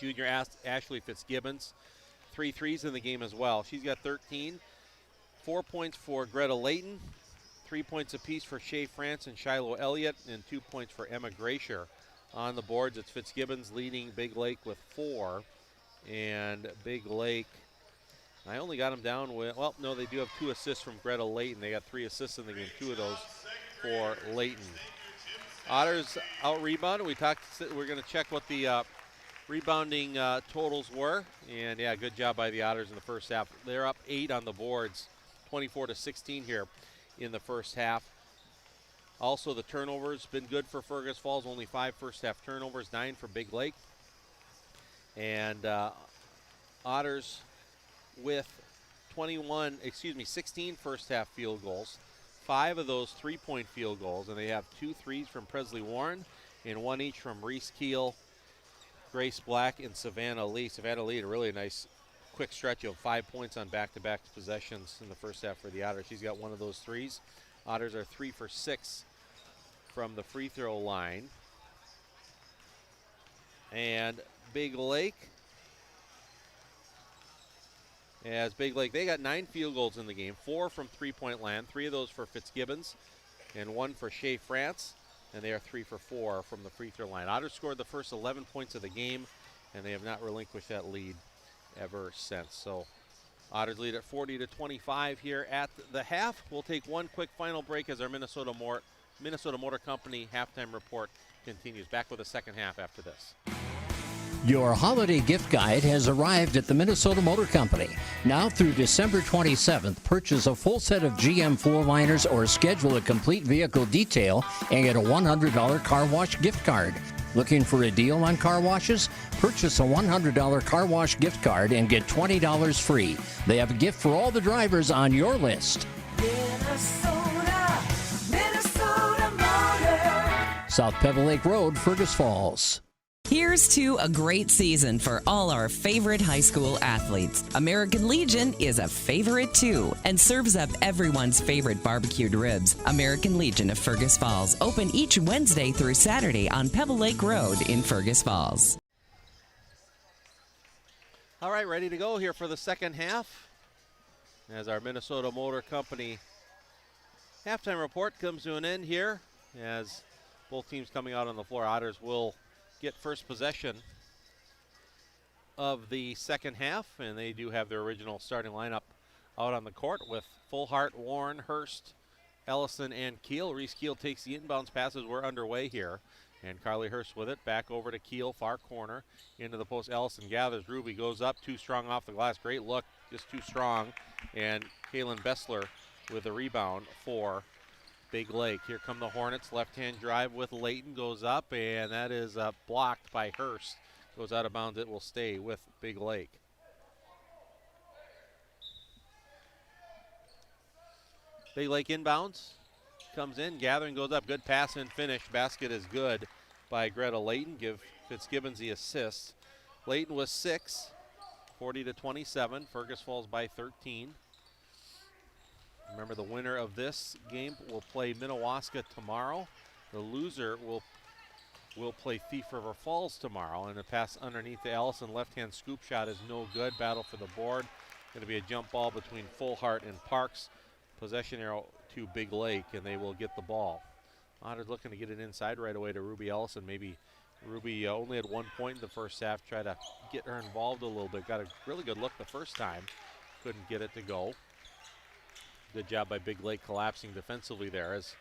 junior Ashley Fitzgibbons. 3 threes in the game as well. She's got 13. 4 points for Greta Layton. 3 points apiece for Shea France and Shiloh Elliott, and 2 points for Emma Gracier. On the boards, it's Fitzgibbons leading Big Lake with 4. And Big Lake, I only got them down with, well, no, they do have 2 assists from Greta Layton. They got 3 assists in the game, 2 of those for Layton. Otters out rebounded. We're going to check what the rebounding totals were. And yeah, good job by the Otters in the first half. They're up 8 on the boards, 24-16 here in the first half. Also, the turnovers been good for Fergus Falls. Only 5 first half turnovers, 9 for Big Lake. And Otters with 16 first half field goals. 5 of those 3-point field goals, and they have 2 threes from Presley Warren and 1 each from Reese Keel, Grace Black, and Savannah Lee. Savannah Lee had a really nice quick stretch of 5 points on back-to-back possessions in the first half for the Otters. She's got 1 of those threes. Otters are 3 for 6 from the free throw line. And Big Lake, they got 9 field goals in the game, 4 from three-point land, 3 of those for Fitzgibbons, and 1 for Shea France, and they are 3 for 4 from the free throw line. Otters scored the first 11 points of the game, and they have not relinquished that lead ever since. So Otters lead at 40-25 here at the half. We'll take one quick final break as our Minnesota Motor Company halftime report continues. Back with the second half after this. Your holiday gift guide has arrived at the Minnesota Motor Company. Now through December 27th, purchase a full set of GM floor liners or schedule a complete vehicle detail and get a $100 car wash gift card. Looking for a deal on car washes? Purchase a $100 car wash gift card and get $20 free. They have a gift for all the drivers on your list. Minnesota Motor South Pebble Lake Road, Fergus Falls. Here's to a great season for all our favorite high school athletes. American Legion is a favorite too and serves up everyone's favorite barbecued ribs. American Legion of Fergus Falls, open each Wednesday through Saturday on Pebble Lake Road in Fergus Falls. All right, ready to go here for the second half as our Minnesota Motor Company halftime report comes to an end here as both teams coming out on the floor. Otters will get first possession of the second half, and they do have their original starting lineup out on the court with Fullhart, Warren, Hurst, Ellison, and Keel. Reese Keel takes the inbounds. Passes were underway here, and Carly Hurst with it. Back over to Keel, far corner, into the post. Ellison gathers. Ruby goes up, too strong off the glass. Great look, just too strong. And Kaylin Bessler with a rebound for Big Lake. Here come the Hornets. Left-hand drive with Layton, goes up, and that is blocked by Hurst. Goes out of bounds. It will stay with Big Lake. Big Lake inbounds. Comes in, gathering, goes up. Good pass and finish. Basket is good by Greta Layton. Give Fitzgibbons the assist. Layton was 6, 40-27. Fergus Falls by 13. Remember, the winner of this game will play Minnewaska tomorrow. The loser will play Thief River Falls tomorrow. And a pass underneath to Ellison. Left-hand scoop shot is no good. Battle for the board. Going to be a jump ball between Fullhart and Parks. Possession arrow to Big Lake, and they will get the ball. Otters looking to get it inside right away to Ruby Ellison. Maybe Ruby only had 1 point in the first half. Try to get her involved a little bit. Got a really good look the first time. Couldn't get it to go. Good job by Big Lake collapsing defensively there as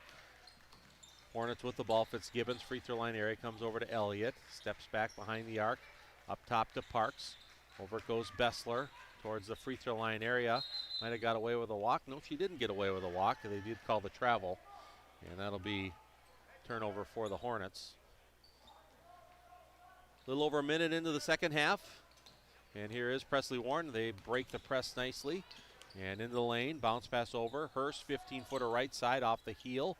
Hornets with the ball. Fitzgibbons, free throw line area, comes over to Elliott. Steps back behind the arc. Up top to Parks. Over goes Bessler towards the free throw line area. Might have got away with a walk. No, she didn't get away with a walk. They did call the travel. And that'll be turnover for the Hornets. A little over a minute into the second half. And here is Presley Warren. They break the press nicely. And into the lane, bounce pass over. Hurst, 15-footer right side off the heel.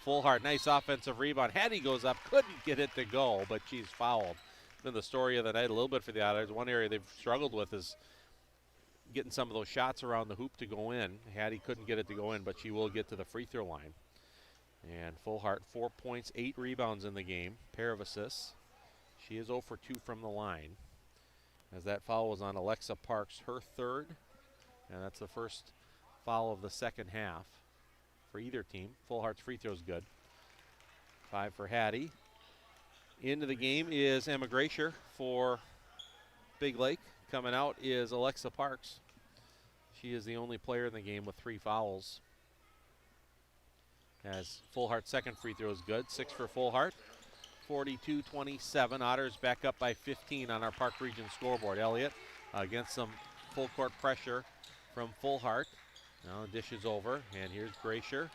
Fullhart, nice offensive rebound. Hattie goes up, couldn't get it to go, but she's fouled. Been the story of the night a little bit for the Otters. One area they've struggled with is getting some of those shots around the hoop to go in. Hattie couldn't get it to go in, but she will get to the free throw line. And Fullhart, 4 points, 8 rebounds in the game, pair of assists. She is 0 for 2 from the line. As that foul was on Alexa Parks, her third. And that's the first foul of the second half for either team. Fullhart's free throw is good. 5 for Hattie. Into the game is Emma Gracier for Big Lake. Coming out is Alexa Parks. She is the only player in the game with 3 fouls. As Fullhart's second free throw is good. 6 for Fullhart. 42-27. Otters back up by 15 on our Park Region scoreboard. Elliott against some full court pressure from Fullhart. Now the dish is over, and here's Gracier.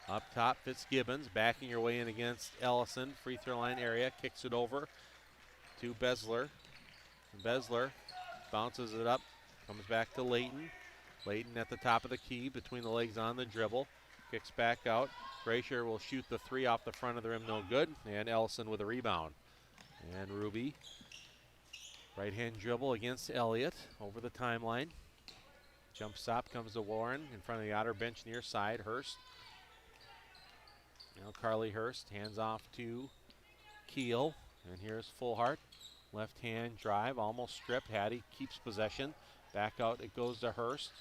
Up top, Fitzgibbons backing her way in against Ellison. Free throw line area, kicks it over to Bessler. Bessler bounces it up, comes back to Layton. Layton at the top of the key, between the legs on the dribble. Kicks back out. Gracier will shoot the 3 off the front of the rim, no good. And Ellison with a rebound. And Ruby, right-hand dribble against Elliott over the timeline. Jump stop comes to Warren in front of the Otter bench near side. Hurst. Now Carly Hurst hands off to Keel. And here's Fullhart. Left-hand drive, almost stripped. Hattie keeps possession. Back out it goes to Hurst.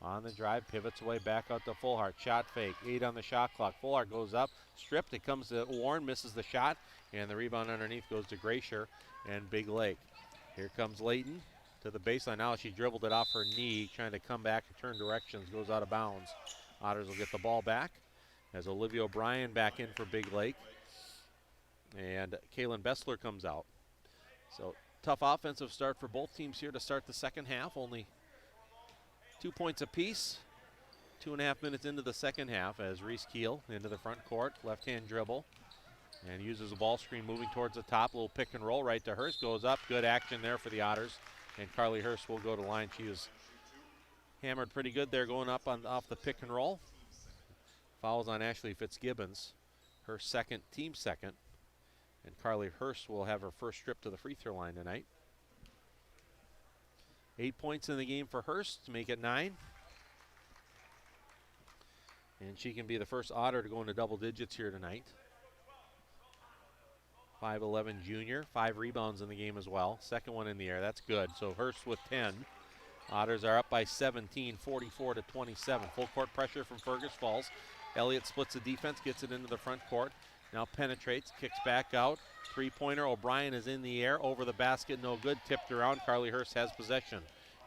On the drive, pivots away, back out to Fullhart. Shot fake, 8 on the shot clock. Fullhart goes up, stripped. It comes to Warren, misses the shot. And the rebound underneath goes to Gracier and Big Lake. Here comes Layton to the baseline. Now she dribbled it off her knee, trying to come back and turn directions. Goes out of bounds. Otters will get the ball back as Olivia O'Brien back in for Big Lake. And Kaylin Bessler comes out. So tough offensive start for both teams here to start the second half. Only 2 points apiece. 2.5 minutes into the second half as Reese Keel into the front court. Left-hand dribble. And uses a ball screen moving towards the top. A little pick and roll right to Hurst. Goes up. Good action there for the Otters. And Carly Hurst will go to line. She was hammered pretty good there going up on off the pick and roll. Fouls on Ashley Fitzgibbons. Her second, team second. And Carly Hurst will have her first trip to the free throw line tonight. 8 points in the game for Hurst to make it 9. And she can be the first Otter to go into double digits here tonight. 5'11" junior, 5 rebounds in the game as well. Second one in the air, that's good. So Hurst with 10. Otters are up by 17, 44-27. Full court pressure from Fergus Falls. Elliott splits the defense, gets it into the front court. Now penetrates, kicks back out. Three-pointer, O'Brien is in the air, over the basket, no good. Tipped around, Carly Hurst has possession.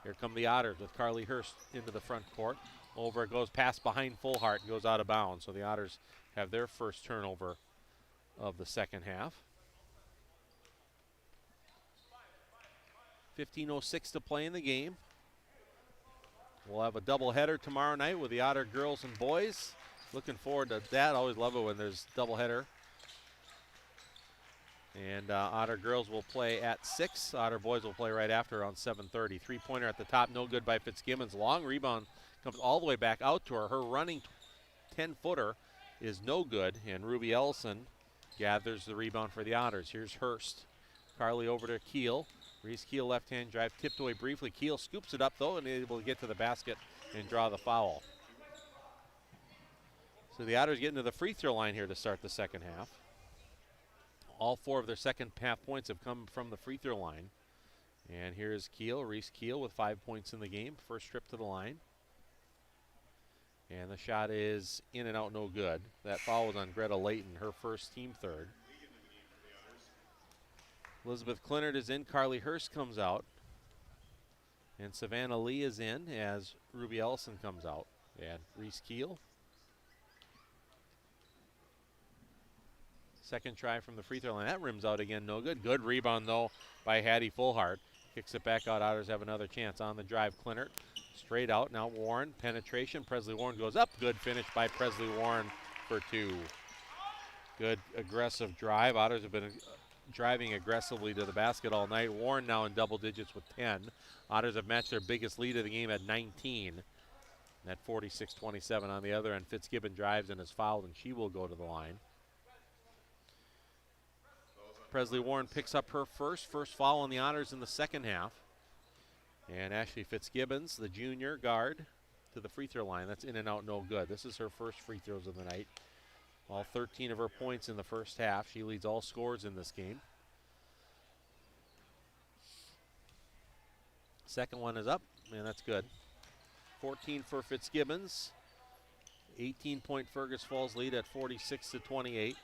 Here come the Otters with Carly Hurst into the front court. Over it goes, pass behind Fullhart, goes out of bounds. So the Otters have their first turnover of the second half. 15:06 to play in the game. We'll have a doubleheader tomorrow night with the Otter girls and boys. Looking forward to that. Always love it when there's doubleheader. And Otter girls will play at 6. Otter boys will play right after around 7:30. Three-pointer at the top, no good by Fitzgibbons. Long rebound comes all the way back out to her. Her running 10-footer is no good, and Ruby Ellison gathers the rebound for the Otters. Here's Hurst. Carly over to Keel. Reese Keel left-hand drive, tipped away briefly. Keel scoops it up, though, and able to get to the basket and draw the foul. So the Otters get into the free throw line here to start the second half. All 4 of their second half points have come from the free throw line. And here's Keel, Reese Keel with 5 points in the game. First trip to the line. And the shot is in and out, no good. That foul was on Greta Layton, her first, team third. Elizabeth Clinard is in, Carly Hurst comes out. And Savannah Lee is in as Ruby Ellison comes out. And Reese Keel. Second try from the free throw line. That rims out again, no good. Good rebound, though, by Hattie Fullhart. Kicks it back out. Otters have another chance on the drive. Clinard straight out. Now Warren. Penetration. Presley Warren goes up. Good finish by Presley Warren for 2. Good aggressive drive. Otters have been driving aggressively to the basket all night. Warren now in double digits with 10. Otters have matched their biggest lead of the game at 19. And at 46-27 on the other end, Fitzgibbon drives and is fouled, and she will go to the line. Presley Warren picks up her first foul on the Otters in the second half. And Ashley Fitzgibbons, the junior guard, to the free throw line. That's in and out, no good. This is her first free throws of the night. All 13 of her points in the first half. She leads all scorers in this game. Second one is up, and that's good. 14 for Fitzgibbons. 18-point Fergus Falls lead at 46-28.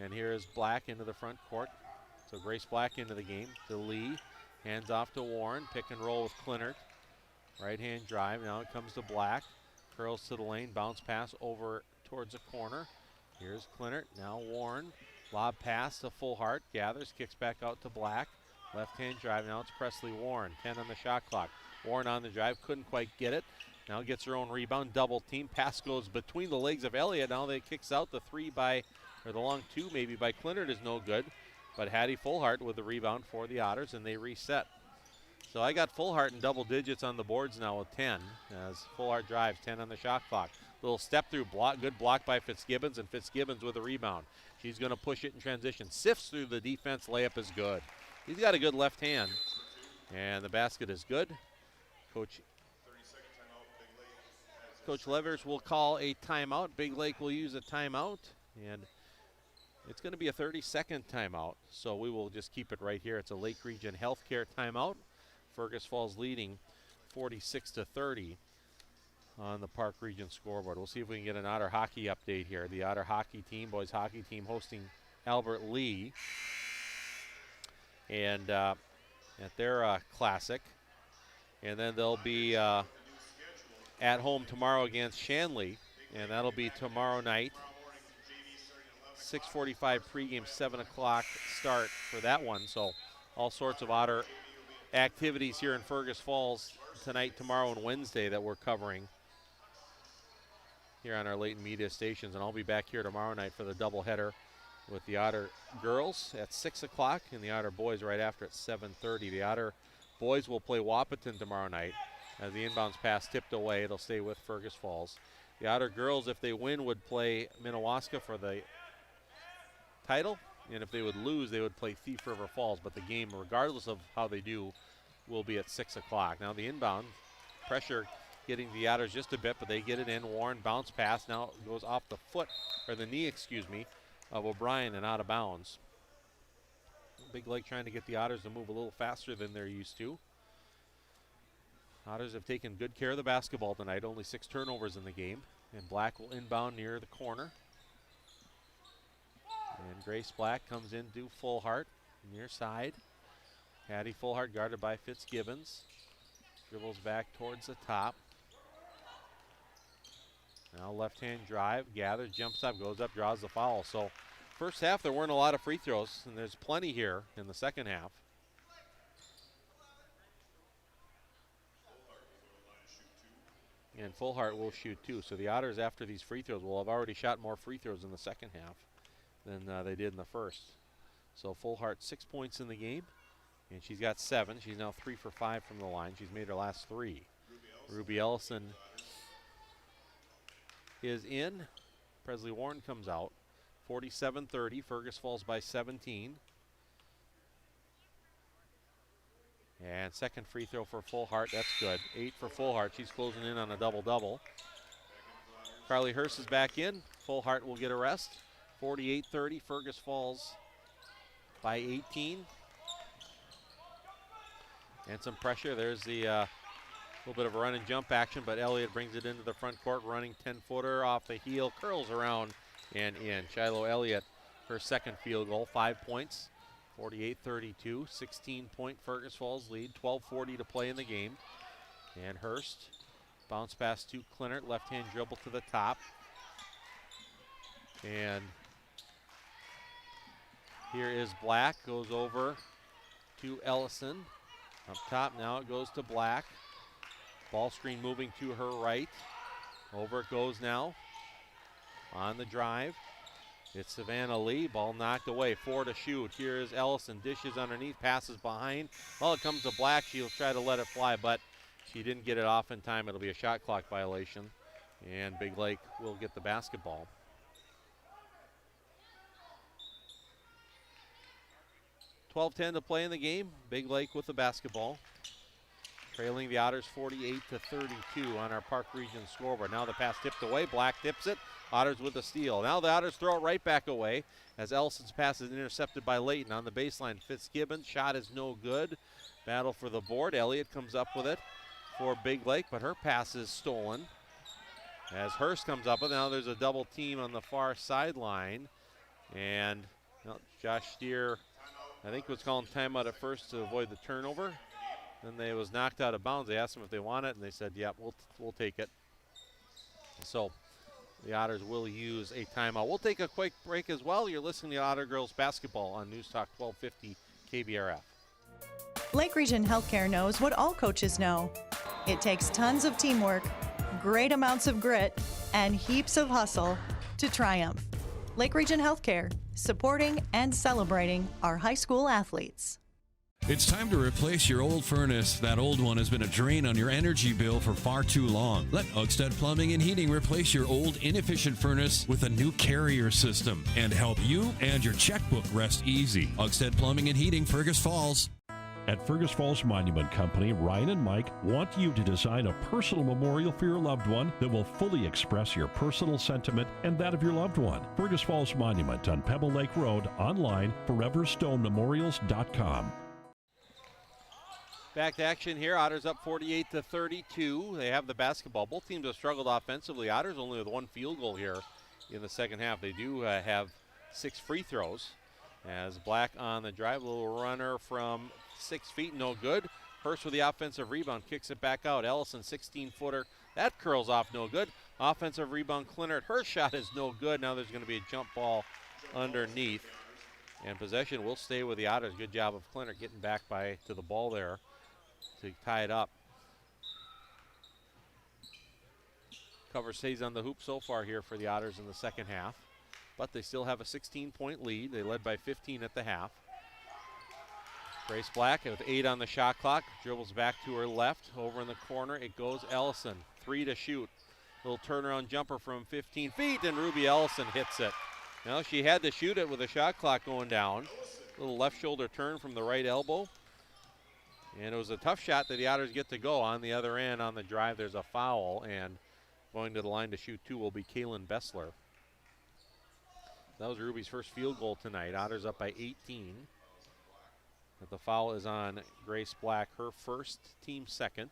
And here is Black into the front court. So Grace Black into the game to Lee. Hands off to Warren. Pick and roll with Clinard. Right-hand drive. Now it comes to Black. Curls to the lane. Bounce pass over towards the corner. Here's Clinard. Now Warren. Lob pass to Fullhart. Gathers. Kicks back out to Black. Left-hand drive. Now it's Presley Warren. 10 on the shot clock. Warren on the drive. Couldn't quite get it. Now gets her own rebound. Double team. Pass goes between the legs of Elliott. Now they kicks out the 3 by... or the long 2 maybe by Clinard is no good. But Hattie Fullhart with the rebound for the Otters, and they reset. So I got Fullhart in double digits on the boards now with 10 as Fullhart drives, 10 on the shot clock. Little step through block, good block by Fitzgibbons, and Fitzgibbons with a rebound. She's going to push it in transition. Sifts through the defense, layup is good. He's got a good left hand, and the basket is good. Coach Levers will call a timeout. Big Lake will use a timeout, and it's going to be a 30-second timeout, so we will just keep it right here. It's a Lake Region Healthcare timeout. Fergus Falls leading 46-30 on the Park Region scoreboard. We'll see if we can get an Otter hockey update here. The Otter hockey team, boys hockey team, hosting Albert Lee, and at their classic. And then they'll be at home tomorrow against Shanley, and that'll be tomorrow night. 6:45 pregame, 7 o'clock start for that one. So all sorts of Otter activities here in Fergus Falls tonight, tomorrow, and Wednesday that we're covering here on our Layton Media stations. And I'll be back here tomorrow night for the doubleheader with the Otter girls at 6 o'clock and the Otter boys right after at 7:30. The Otter boys will play Wahpeton tomorrow night. As the inbounds pass tipped away, they'll stay with Fergus Falls. The Otter girls, if they win, would play Minnewaska for the title. And if they would lose, they would play Thief River Falls. But the game, regardless of how they do, will be at 6 o'clock. Now the inbound pressure getting the Otters just a bit, but they get it in. Warren bounce pass. Now it goes off the foot, or the knee, excuse me, of O'Brien and out of bounds. Big Lake trying to get the Otters to move a little faster than they're used to. Otters have taken good care of the basketball tonight. Only 6 turnovers in the game. And Black will inbound near the corner. And Grace Black comes into Fullhart, near side. Hattie Fullhart guarded by Fitzgibbons. Dribbles back towards the top. Now left-hand drive, gathers, jumps up, goes up, draws the foul. So first half there weren't a lot of free throws, and there's plenty here in the second half. And Fullhart will shoot 2. So the Otters, after these free throws, will have already shot more free throws in the second half than they did in the first. So Fullhart 6 points in the game, and she's got 7. She's now 3 for 5 from the line. She's made her last 3. Ruby Ellison is in. Presley Warren comes out. 47-30. Fergus falls by 17. And second free throw for Fullhart. That's good. 8 for Fullhart. She's closing in on a double-double. Carly Hurst is back in. Fullhart will get a rest. 48-30. Fergus falls by 18. And some pressure. There's the little bit of a run and jump action, but Elliott brings it into the front court, running 10-footer off the heel, curls around and in. Shiloh Elliott, her second field goal, 5 points. 48-32, 16-point Fergus Falls lead, 12:40 to play in the game. And Hurst, bounce pass to Clinert, left-hand dribble to the top. And here is Black, goes over to Ellison. Up top now it goes to Black. Ball screen moving to her right. Over it goes now. On the drive. It's Savannah Lee, ball knocked away, 4 to shoot. Here is Ellison, dishes underneath, passes behind. Well, it comes to Black, she'll try to let it fly, but she didn't get it off in time. It'll be a shot clock violation, and Big Lake will get the basketball. .12:10 to play in the game. Big Lake with the basketball. Trailing the Otters 48-32 on our Park Region scoreboard. Now the pass tipped away. Black tips it. Otters with a steal. Now the Otters throw it right back away as Ellison's pass is intercepted by Layton on the baseline. Fitzgibbons, shot is no good. Battle for the board. Elliott comes up with it for Big Lake, but her pass is stolen. As Hurst comes up with it, now there's a double team on the far sideline. And Josh Steer, I think, was calling timeout at first to avoid the turnover. Then they was knocked out of bounds. They asked them if they want it, and they said, yeah, we'll take it. So the Otters will use a timeout. We'll take a quick break as well. You're listening to Otter Girls Basketball on News Talk 1250 KBRF. Lake Region Healthcare knows what all coaches know. It takes tons of teamwork, great amounts of grit, and heaps of hustle to triumph. Lake Region Healthcare, supporting and celebrating our high school athletes. It's time to replace your old furnace. That old one has been a drain on your energy bill for far too long. Let Ugstead Plumbing and Heating replace your old inefficient furnace with a new carrier system and help you and your checkbook rest easy. Ugstead Plumbing and Heating, Fergus Falls. At Fergus Falls Monument Company, Ryan and Mike want you to design a personal memorial for your loved one that will fully express your personal sentiment and that of your loved one. Fergus Falls Monument on Pebble Lake Road, online, foreverstonememorials.com. Back to action here. Otters up 48-32. They have the basketball. Both teams have struggled offensively. Otters only with 1 field goal here in the second half. They do have 6 free throws. As Black on the drive, a little runner from 6 feet, no good. Hurst with the offensive rebound, kicks it back out. Ellison, 16-footer, that curls off, no good. Offensive rebound, Clinert, her shot is no good. Now there's going to be a jump ball underneath. And possession will stay with the Otters. Good job of Clinert getting back to the ball there to tie it up. Cover stays on the hoop so far here for the Otters in the second half. But they still have a 16-point lead. They led by 15 at the half. Grace Black with 8 on the shot clock. Dribbles back to her left. Over in the corner, it goes Ellison. 3 to shoot. Little turnaround jumper from 15 feet, and Ruby Ellison hits it. Now she had to shoot it with a shot clock going down. Little left shoulder turn from the right elbow. And it was a tough shot that the Otters get to go. On the other end, on the drive, there's a foul. And going to the line to shoot two will be Kaylin Bessler. That was Ruby's first field goal tonight. Otters up by 18. But the foul is on Grace Black, her first, team second.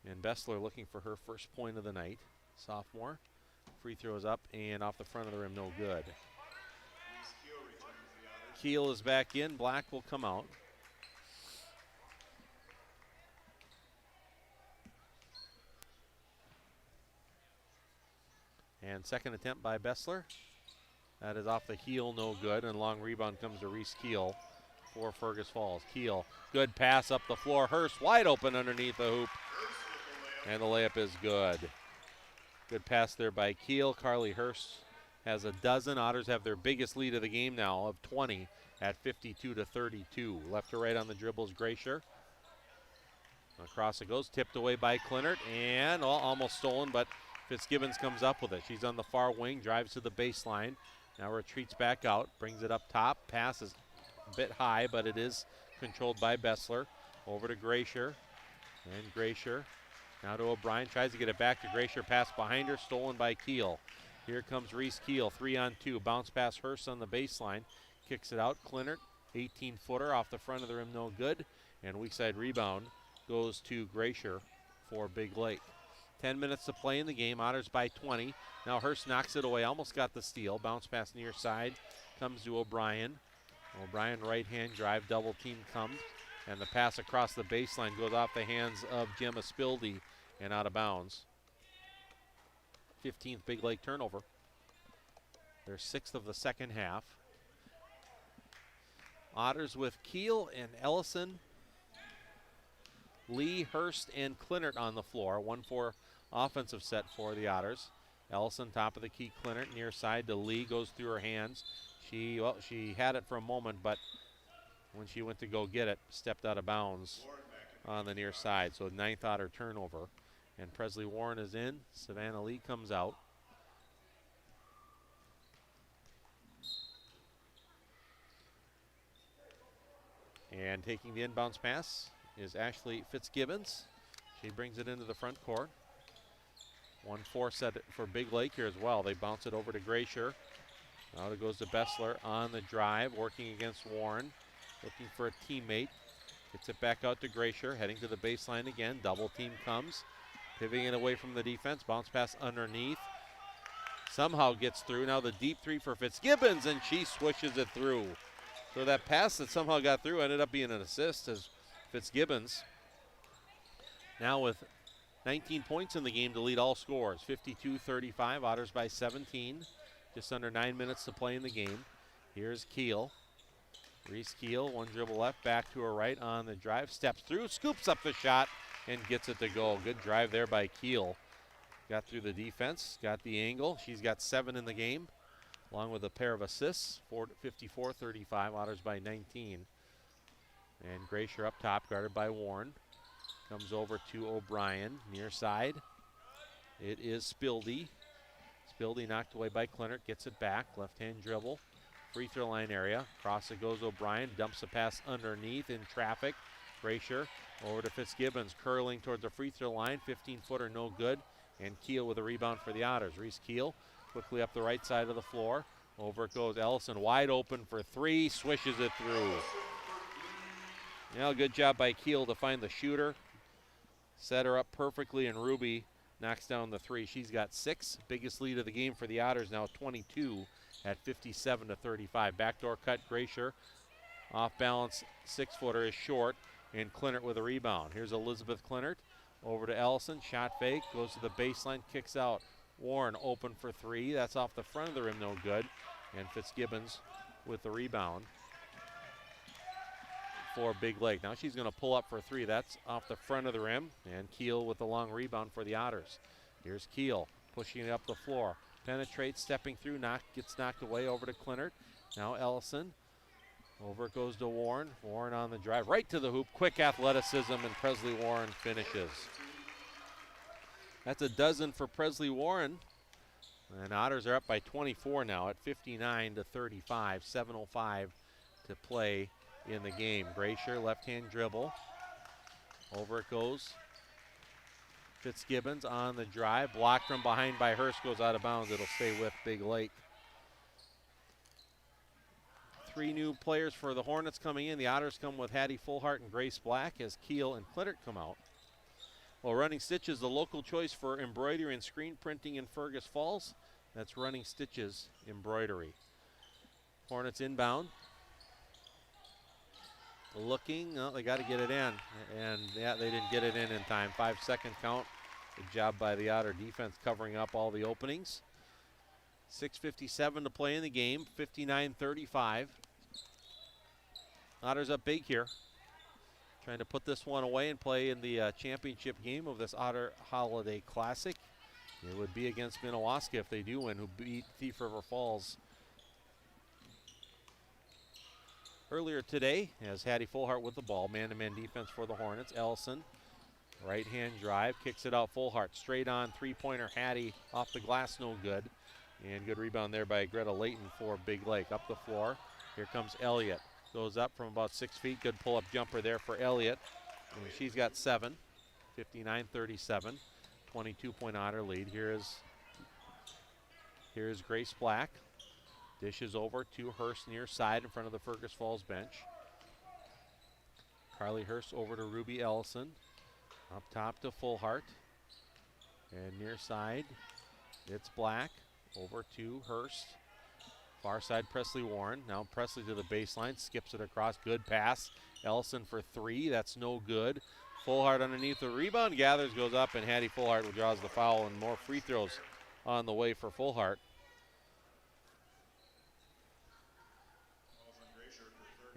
And Bessler looking for her first point of the night. Sophomore. Free throws up and off the front of the rim, no good. Keel is back in. Black will come out. And second attempt by Bessler. That is off the heel, no good. And long rebound comes to Reese Keel for Fergus Falls. Keel, good pass up the floor. Hurst wide open underneath the hoop. And the layup is good. Good pass there by Keel. Carly Hurst has a dozen. Otters have their biggest lead of the game now of 20 at 52-32. Left to right on the dribble is Gracier. Across it goes, tipped away by Clinert, and almost stolen, but Fitzgibbons comes up with it. She's on the far wing, drives to the baseline. Now retreats back out, brings it up top. Pass is a bit high, but it is controlled by Bessler. Over to Gracier, and Gracier now to O'Brien, tries to get it back to Gracier, pass behind her, stolen by Keel. Here comes Reese Keel, 3-on-2, bounce pass Hurst on the baseline, kicks it out, Clinert, 18-footer off the front of the rim, no good, and weak side rebound goes to Gracier for Big Lake. 10 minutes to play in the game, Otters by 20. Now Hurst knocks it away, almost got the steal, bounce pass near side, comes to O'Brien. O'Brien right hand drive, double team comes, and the pass across the baseline goes off the hands of Gemma Spildy and out of bounds. 15th Big Lake turnover. Their 6th of the second half. Otters with Keel and Ellison, Lee, Hurst, and Clinert on the floor. 1-4 offensive set for the Otters. Ellison top of the key, Clinert near side to Lee, goes through her hands. She had it for a moment, but when she went to go get it, stepped out of bounds on the near side. So 9th Otter turnover. And Presley Warren is in. Savannah Lee comes out. And taking the inbounds pass is Ashley Fitzgibbons. She brings it into the front court. 1-4 set for Big Lake here as well. They bounce it over to Gracier. Now it goes to Bessler on the drive, working against Warren, looking for a teammate. Gets it back out to Gracier, heading to the baseline again. Double team comes, pivoting it away from the defense. Bounce pass underneath. Somehow gets through. Now the deep three for Fitzgibbons, and she swishes it through. So that pass that somehow got through ended up being an assist as Fitzgibbons now with 19 points in the game to lead all scores. 52-35, Otters by 17. Just under 9 minutes to play in the game. Here's Keel. Reese Keel, one dribble left, back to her right on the drive. Steps through, scoops up the shot, and gets it to go. Good drive there by Keel. Got through the defense, got the angle. She's got 7 in the game, along with a pair of assists. 54-35, Otters by 19. And Gracier up top, guarded by Warren. Comes over to O'Brien, near side. It is Spildy. Spildy knocked away by Clinert, gets it back, left-hand dribble, free throw line area. Across it goes O'Brien, dumps a pass underneath in traffic. Gracier over to Fitzgibbons, curling towards the free throw line, 15-footer, no good. And Keel with a rebound for the Otters. Reese Keel quickly up the right side of the floor. Over it goes Ellison, wide open for 3, swishes it through. Now good job by Keel to find the shooter. Set her up perfectly, and Ruby knocks down the 3. She's got 6. Biggest lead of the game for the Otters, now 22 at 57-35. Backdoor cut, Gracier. Off balance, 6-footer is short, and Clinert with a rebound. Here's Elizabeth Clinert over to Ellison. Shot fake, goes to the baseline, kicks out. Warren open for 3. That's off the front of the rim, no good. And Fitzgibbons with the rebound for Big Lake. Now she's going to pull up for 3. That's off the front of the rim. And Keel with the long rebound for the Otters. Here's Keel pushing it up the floor. Penetrates, stepping through, gets knocked away over to Clinert. Now Ellison. Over it goes to Warren. Warren on the drive, right to the hoop. Quick athleticism, and Presley Warren finishes. That's a dozen for Presley Warren. And Otters are up by 24 now at 59-35. 7:05 to play in the game. Graysher, left-hand dribble. Over it goes. Fitzgibbons on the drive. Blocked from behind by Hurst. Goes out of bounds. It'll stay with Big Lake. 3 new players for the Hornets coming in. The Otters come with Hattie Fullhart and Grace Black as Keel and Clittert come out. Well, Running Stitches, the local choice for embroidery and screen printing in Fergus Falls. That's Running Stitches Embroidery. Hornets inbound. Looking, oh, they got to get it in. And yeah, they didn't get it in time. 5-second count. Good job by the Otter defense covering up all the openings. 6:57 to play in the game. 59-35. Otters up big here. Trying to put this one away and play in the championship game of this Otter Holiday Classic. It would be against Minnewaska if they do win, who beat Thief River Falls earlier today. As Hattie Fullhart with the ball. Man-to-man defense for the Hornets. Ellison, right-hand drive, kicks it out. Fullhart straight on, three-pointer. Hattie off the glass, no good. And good rebound there by Greta Layton for Big Lake. Up the floor, here comes Elliott. Goes up from about 6 feet. Good pull-up jumper there for Elliott. And she's got 7. 59-37. 22-point Otter lead. Here's Grace Black. Dishes over to Hurst near side in front of the Fergus Falls bench. Carly Hurst over to Ruby Ellison. Up top to Fullhart. And near side, it's Black. Over to Hurst. Far side, Presley Warren. Now Presley to the baseline, skips it across. Good pass. Ellison for 3. That's no good. Fullhart underneath the rebound. Gathers, goes up, and Hattie Fullhart withdraws the foul, and more free throws on the way for Fullhart.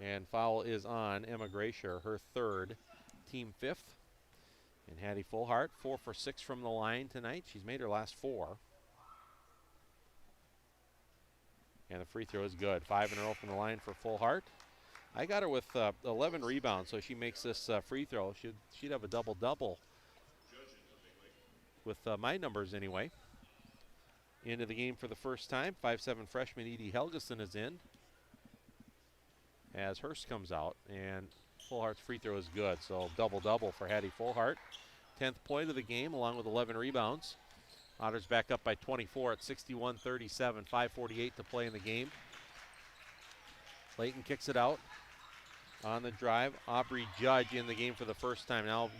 And foul is on Emma Graysher, her 3rd, team 5th. And Hattie Fullhart, 4 for 6 from the line tonight. She's made her last 4. And the free throw is good. 5 in a row from the line for Fullhart. I got her with 11 rebounds, so she makes this free throw. She'd have a double-double with my numbers anyway. Into the game for the first time. 5'7" freshman Edie Helgeson is in. As Hurst comes out, and Fullhart's free throw is good. So double-double for Hattie Fullhart. 10th point of the game, along with 11 rebounds. Otters back up by 24 at 61-37. 5:48 to play in the game. Layton kicks it out on the drive. Aubrey Judge in the game for the first time. Now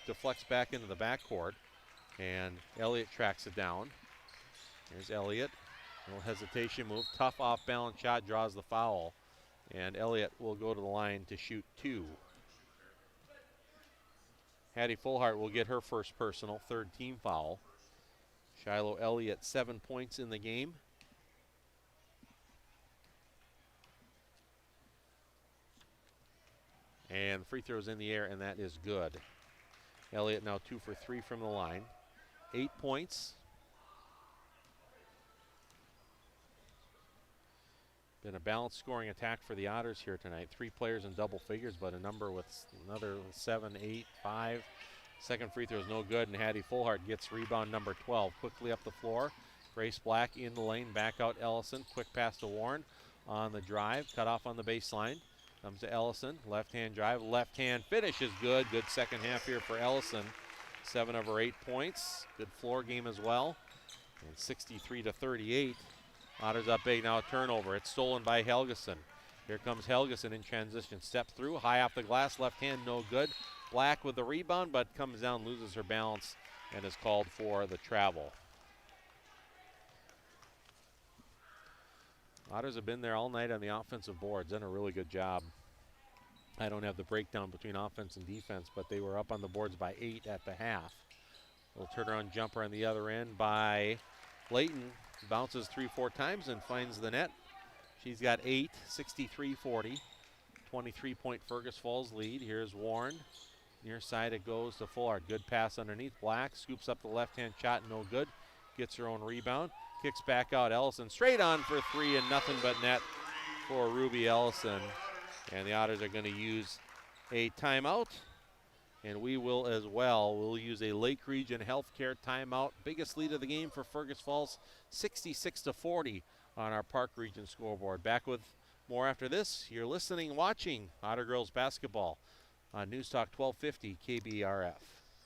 deflects back into the backcourt, and Elliott tracks it down. There's Elliott. No hesitation move. Tough off-balance shot, draws the foul. And Elliott will go to the line to shoot 2. Hattie Fullhart will get her first personal, 3rd team foul. Shiloh Elliott, 7 points in the game. And free throws in the air, and that is good. Elliott now 2 for 3 from the line. 8 points. Been a balanced scoring attack for the Otters here tonight. 3 players in double figures, but a number with another 7, 8, 5. Second free throw is no good, and Hattie Fullhart gets rebound number 12. Quickly up the floor. Grace Black in the lane, back out Ellison. Quick pass to Warren on the drive. Cut off on the baseline. Comes to Ellison. Left-hand drive. Left-hand finish is good. Good second half here for Ellison. 7 of her 8 points. Good floor game as well. And 63-38. Otters up big now. Turnover. It's stolen by Helgeson. Here comes Helgeson in transition. Step through. High off the glass. Left hand no good. Black with the rebound, but comes down, loses her balance, and is called for the travel. Otters have been there all night on the offensive boards, done a really good job. I don't have the breakdown between offense and defense, but they were up on the boards by 8 at the half. Little turnaround jumper on the other end by Layton. Bounces 3-4 times and finds the net. She's got 8, 63-40. 23-point Fergus Falls lead. Here's Warren. Near side it goes to Fullhart. Good pass underneath. Black scoops up the left-hand shot, no good. Gets her own rebound. Kicks back out. Ellison straight on for 3 and nothing but net for Ruby Ellison. And the Otters are going to use a timeout. and we will as well. We'll use a Lake Region Healthcare timeout. Biggest lead of the game for Fergus Falls, 66-40 on our Park Region scoreboard. Back with more after this. You're listening, watching Otter Girls basketball on News Talk 1250 KBRF.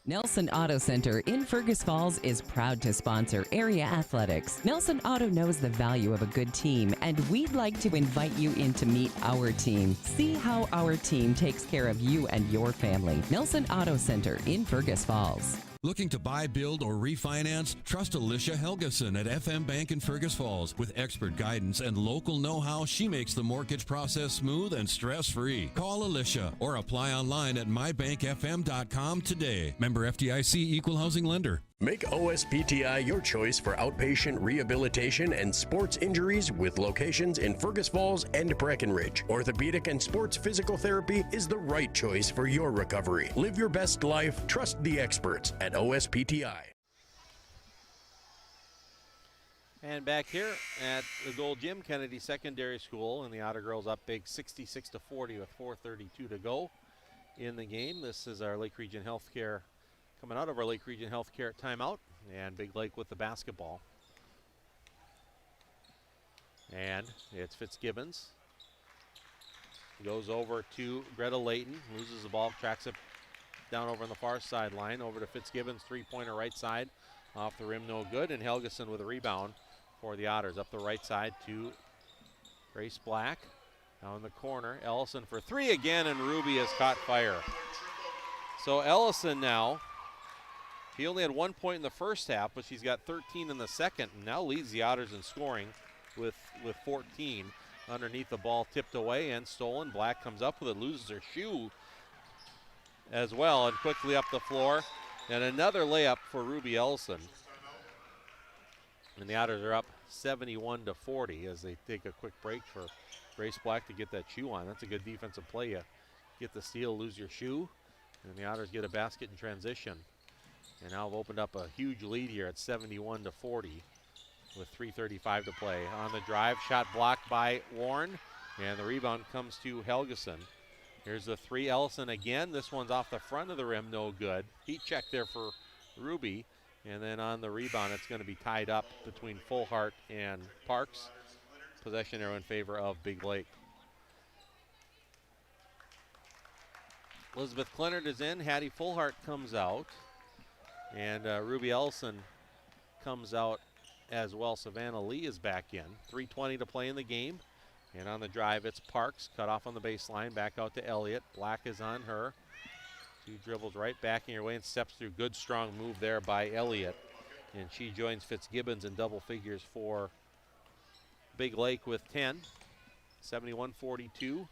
Nelson Auto Center in Fergus Falls is proud to sponsor area athletics. Nelson Auto knows the value of a good team, and we'd like to invite you in to meet our team. See how our team takes care of you and your family. Nelson Auto Center in Fergus Falls. Looking to buy, build, or refinance? Trust Alicia Helgeson at FM Bank in Fergus Falls. With expert guidance and local know-how, she makes the mortgage process smooth and stress-free. Call Alicia or apply online at mybankfm.com today. Member FDIC Equal Housing Lender. Make OSPTI your choice for outpatient rehabilitation and sports injuries with locations in Fergus Falls and Breckenridge. Orthopedic and sports physical therapy is the right choice for your recovery. Live your best life. Trust the experts at OSPTI. And back here at the Gold Gym, Kennedy Secondary School, and the Otter Girls up big 66-40 with 4:32 to go in the game. This is our Lake Region Healthcare, coming out of our Lake Region Healthcare timeout, and Big Lake with the basketball. And it's Fitzgibbons. Goes over to Greta Layton, loses the ball, tracks it down over on the far sideline, over to Fitzgibbons, three-pointer right side, off the rim, no good, and Helgeson with a rebound for the Otters. Up the right side to Grace Black, down in the corner, Ellison for three again, and Ruby has caught fire. So Ellison now, she only had 1 point in the first half, but she's got 13 in the second, and now leads the Otters in scoring with 14. Underneath, the ball tipped away and stolen. Black comes up with it, loses her shoe as well, and quickly up the floor. And another layup for Ruby Ellison. And the Otters are up 71-40 as they take a quick break for Grace Black to get that shoe on. That's a good defensive play. You get the steal, lose your shoe, and the Otters get a basket in transition. And now have opened up a huge lead here at 71-40 with 3:35 to play. On the drive, shot blocked by Warren, and the rebound comes to Helgeson. Here's the three, Ellison again. This one's off the front of the rim, no good. Heat check there for Ruby, and then on the rebound, it's going to be tied up between Fullhart and Parks. Possession arrow in favor of Big Lake. Elizabeth Clennard is in, Hattie Fullhart comes out, and Ruby Ellison comes out as well. Savannah Lee is back in. 3:20 to play in the game. And on the drive, it's Parks, cut off on the baseline, back out to Elliott. Black is on her. She dribbles right back in your way and steps through. Good, strong move there by Elliott. And she joins Fitzgibbons in double figures for Big Lake with 10. 71-42.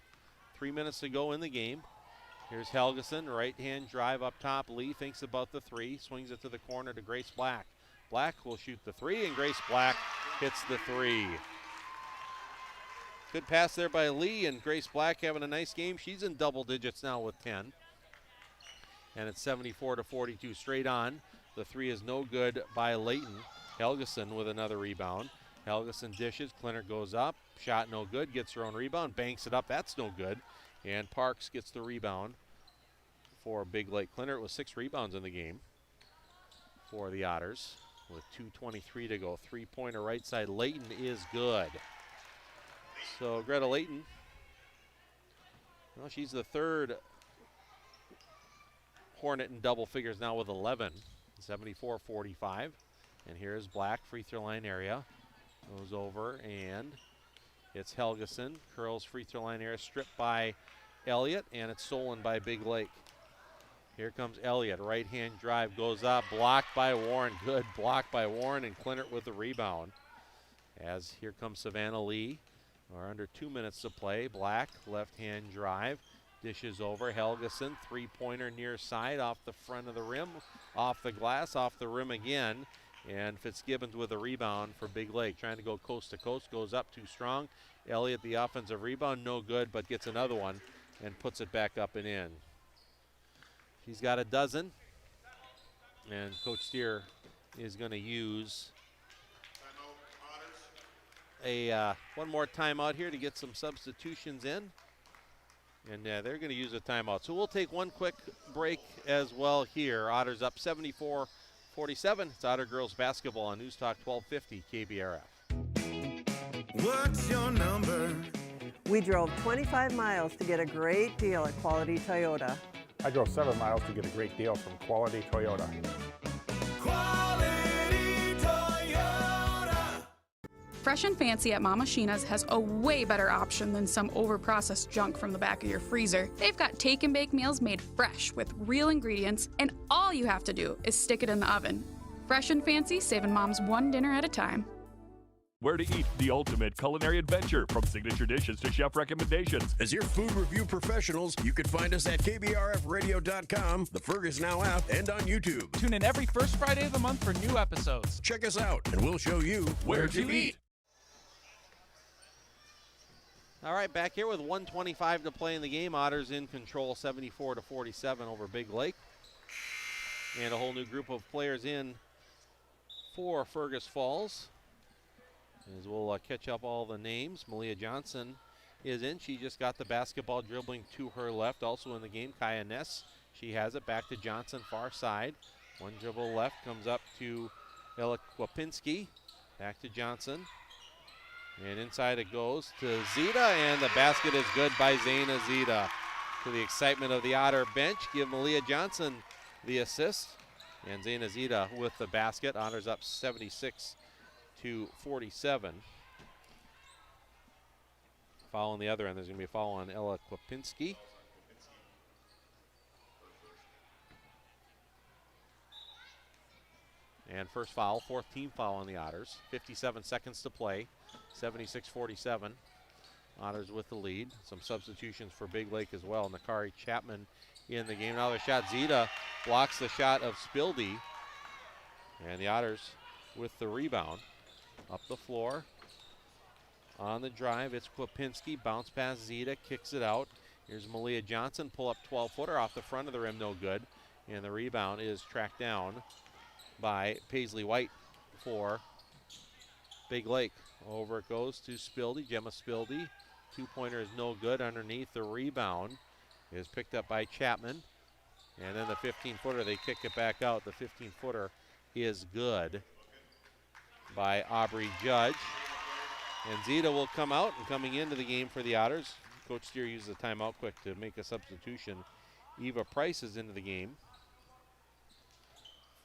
3 minutes to go in the game. Here's Helgeson, right-hand drive up top. Lee thinks about the three, swings it to the corner to Grace Black. Black will shoot the three, and Grace Black hits the three. Good pass there by Lee, and Grace Black having a nice game. She's in double digits now with 10. And it's 74-42 straight on. The three is no good by Layton. Helgeson with another rebound. Helgeson dishes, Clinner goes up, shot no good, gets her own rebound, banks it up, that's no good. And Parks gets the rebound for Big Lake. Clinner with 6 rebounds in the game for the Otters with 2:23 to go. Three-pointer right side, Layton is good. So Greta Layton, well, she's the third Hornet in double figures now with 11. 74-45. And here's Black, free throw line area. Goes over, and it's Helgeson. Curls free throw line area, stripped by Elliott, and it's stolen by Big Lake. Here comes Elliott. Right-hand drive goes up, blocked by Warren. Good block by Warren, and Clennert with the rebound. As here comes Savannah Lee. We're under 2 minutes to play. Black, left-hand drive, dishes over. Helgeson, three-pointer near side, off the front of the rim, off the glass, off the rim again. And Fitzgibbons with a rebound for Big Lake. Trying to go coast to coast, goes up too strong. Elliott, the offensive rebound, no good, but gets another one and puts it back up and in. She's got a dozen. And Coach Steer is going to use one more timeout here to get some substitutions in. And they're going to use a timeout. So we'll take one quick break as well here. Otters up 74-47. It's Otter girls basketball on News Talk 1250 KBRF. What's your number? We drove 25 miles to get a great deal at Quality Toyota. I drove 7 miles to get a great deal from Quality Toyota. Quality Toyota. Fresh and Fancy at Mama Sheena's has a way better option than some overprocessed junk from the back of your freezer. They've got take and bake meals made fresh with real ingredients, and all you have to do is stick it in the oven. Fresh and Fancy, saving moms one dinner at a time. Where to eat, the ultimate culinary adventure, from signature dishes to chef recommendations. As your food review professionals, you can find us at KBRFradio.com, the Fergus Now app, and on YouTube. Tune in every first Friday of the month for new episodes. Check us out, and we'll show you where to eat. All right, back here with 1:25 to play in the game. Otters in control, 74-47 over Big Lake. And a whole new group of players in for Fergus Falls. As we'll catch up all the names, Malia Johnson is in. She just got the basketball, dribbling to her left. Also in the game, Kaya Ness. She has it back to Johnson, far side. One dribble left, comes up to Ella Kwapinski. Back to Johnson. And inside it goes to Zita, and the basket is good by Zaina Zita. To the excitement of the Otter bench, give Malia Johnson the assist. And Zaina Zita with the basket. Otters up 76-47. Foul on the other end. There's going to be a foul on Ella Kwapinski. And first foul, fourth team foul on the Otters. 57 seconds to play. 76-47. Otters with the lead. Some substitutions for Big Lake as well. Nakari Chapman in the game. Now the shot. Zita blocks the shot of Spildy. And the Otters with the rebound. Up the floor. On the drive, it's Kwapinski. Bounce past Zita. Kicks it out. Here's Malia Johnson. Pull up 12-footer off the front of the rim. No good. And the rebound is tracked down by Paisley White for Big Lake. Over it goes to Spildy, Gemma Spildy. Two-pointer is no good. Underneath, the rebound is picked up by Chapman. And then the 15-footer, they kick it back out. The 15-footer is good by Aubrey Judge. And Zita will come out, and coming into the game for the Otters, Coach Steer uses a timeout quick to make a substitution. Eva Price is into the game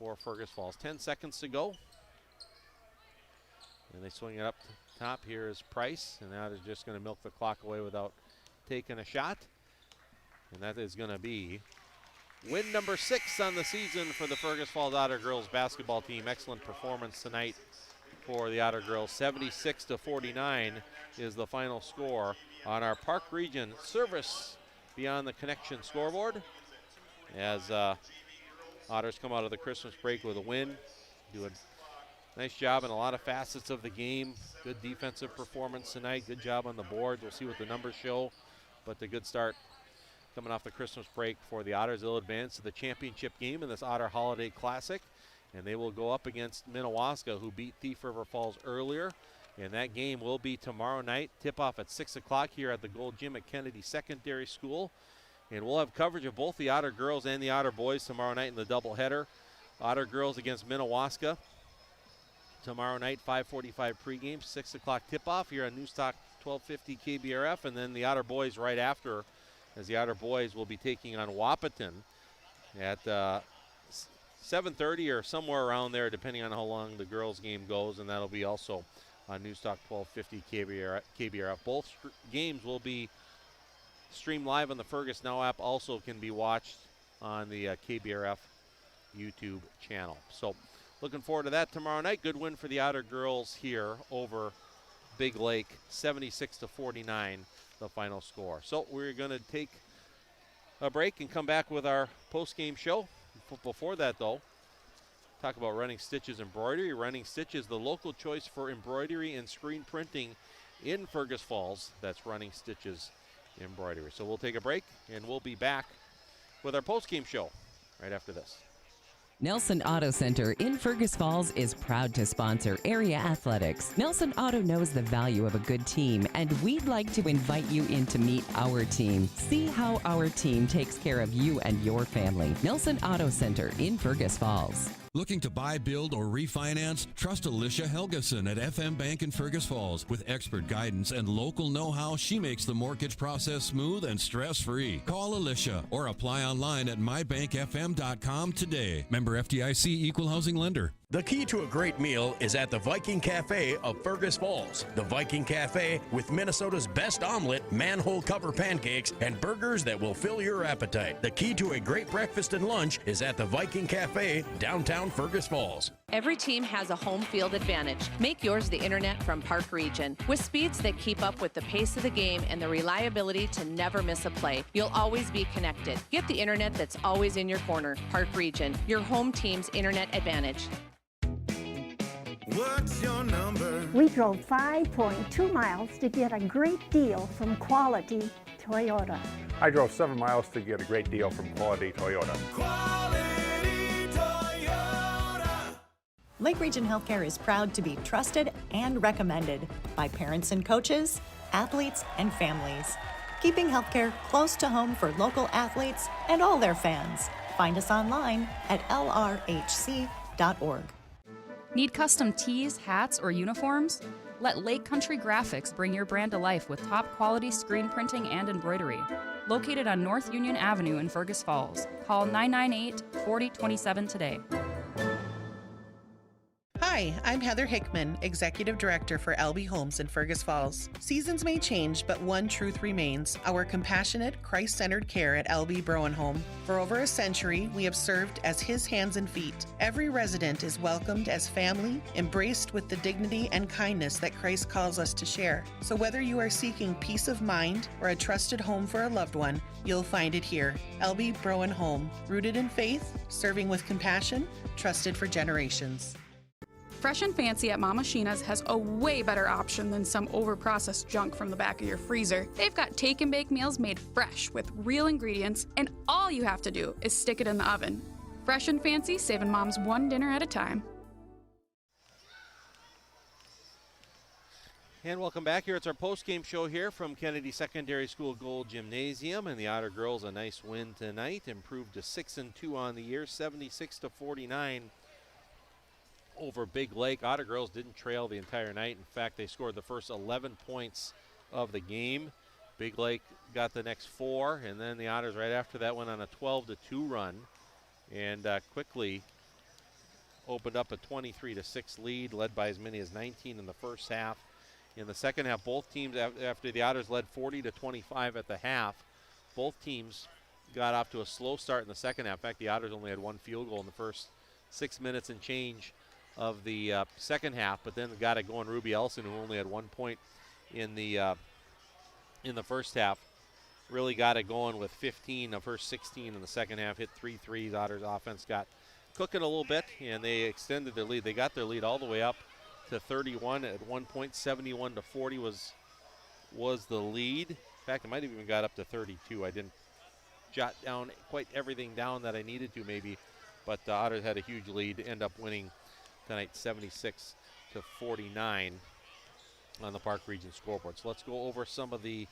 for Fergus Falls. 10 seconds to go. And they swing it up top. Here is Price, and that is just going to milk the clock away without taking a shot. And that is going to be win number 6 on the season for the Fergus Falls Otter girls basketball team. Excellent performance tonight for the Otter girls. 76-49 is the final score on our Park Region Service Beyond the Connection scoreboard. As Otters come out of the Christmas break with a win. Do a nice job in a lot of facets of the game. Good defensive performance tonight. Good job on the boards. We'll see what the numbers show. But the good start coming off the Christmas break for the Otters. They'll advance to the championship game in this Otter Holiday Classic. And they will go up against Minnewaska, who beat Thief River Falls earlier. And that game will be tomorrow night. Tip-off at 6 o'clock here at the Gold Gym at Kennedy Secondary School. And we'll have coverage of both the Otter girls and the Otter boys tomorrow night in the doubleheader. Otter girls against Minnewaska tomorrow night, 5:45 pregame, 6 o'clock tip-off here on News Talk 1250 KBRF. And then the Otter boys right after, as the Otter boys will be taking on Wahpeton at 7:30 or somewhere around there, depending on how long the girls' game goes. And that'll be also on News Talk 1250 KBRF. Both games will be streamed live on the Fergus Now app. Also can be watched on the KBRF YouTube channel. So looking forward to that tomorrow night. Good win for the Otter girls here over Big Lake, 76-49, the final score. So we're going to take a break and come back with our post-game show. Before that, though, talk about Running Stitches Embroidery. Running Stitches, the local choice for embroidery and screen printing in Fergus Falls. That's Running Stitches Embroidery. So we'll take a break, and we'll be back with our post-game show right after this. Nelson Auto Center in Fergus Falls is proud to sponsor area athletics. Nelson Auto knows the value of a good team, and we'd like to invite you in to meet our team. See how our team takes care of you and your family. Nelson Auto Center in Fergus Falls. Looking to buy, build, or refinance? Trust Alicia Helgeson at FM Bank in Fergus Falls. With expert guidance and local know-how, she makes the mortgage process smooth and stress-free. Call Alicia or apply online at mybankfm.com today. Member FDIC Equal Housing Lender. The key to a great meal is at the Viking Cafe of Fergus Falls. The Viking Cafe with Minnesota's best omelet, manhole cover pancakes, and burgers that will fill your appetite. The key to a great breakfast and lunch is at the Viking Cafe, downtown Fergus Falls. Every team has a home field advantage. Make yours the internet from Park Region. With speeds that keep up with the pace of the game and the reliability to never miss a play, you'll always be connected. Get the internet that's always in your corner. Park Region, your home team's internet advantage. What's your number? We drove 5.2 miles to get a great deal from Quality Toyota. I drove 7 miles to get a great deal from Quality Toyota. Quality Toyota. Lake Region Healthcare is proud to be trusted and recommended by parents and coaches, athletes, and families. Keeping healthcare close to home for local athletes and all their fans. Find us online at lrhc.org. Need custom tees, hats, or uniforms? Let Lake Country Graphics bring your brand to life with top quality screen printing and embroidery. Located on North Union Avenue in Fergus Falls. Call 998-4027 today. Hi, I'm Heather Hickman, Executive Director for LB Homes in Fergus Falls. Seasons may change, but one truth remains: our compassionate, Christ-centered care at LB Browen Home. For over a century, we have served as His hands and feet. Every resident is welcomed as family, embraced with the dignity and kindness that Christ calls us to share. So whether you are seeking peace of mind or a trusted home for a loved one, you'll find it here. LB Browen Home, rooted in faith, serving with compassion, trusted for generations. Fresh and Fancy at Mama Sheena's has a way better option than some overprocessed junk from the back of your freezer. They've got take and bake meals made fresh with real ingredients, and all you have to do is stick it in the oven. Fresh and Fancy, saving moms one dinner at a time. And welcome back here. It's our post-game show here from Kennedy Secondary School Gold Gymnasium, and the Otter girls a nice win tonight, improved to 6-2 on the year, 76-49 over Big Lake. Otter girls didn't trail the entire night. In fact, they scored the first 11 points of the game. Big Lake got the next 4, and then the Otters right after that went on a 12-2 run and quickly opened up a 23-6 lead, led by as many as 19 in the first half. In the second half, both teams, after the Otters led 40-25 at the half, both teams got off to a slow start in the second half. In fact, the Otters only had 1 field goal in the first 6 minutes and change of the second half, but then got it going. Ruby Elson, who only had 1 point in the first half, really got it going with 15 of her 16 in the second half, hit 3 threes. Otters offense got cooking a little bit, and they extended their lead. They got their lead all the way up to 31 at 1 point. 71-40 was the lead. In fact, it might have even got up to 32. I didn't jot down quite everything down that I needed to maybe, but the Otters had a huge lead, end up winning tonight 76-49 on the Park Region scoreboard. So let's go over some of the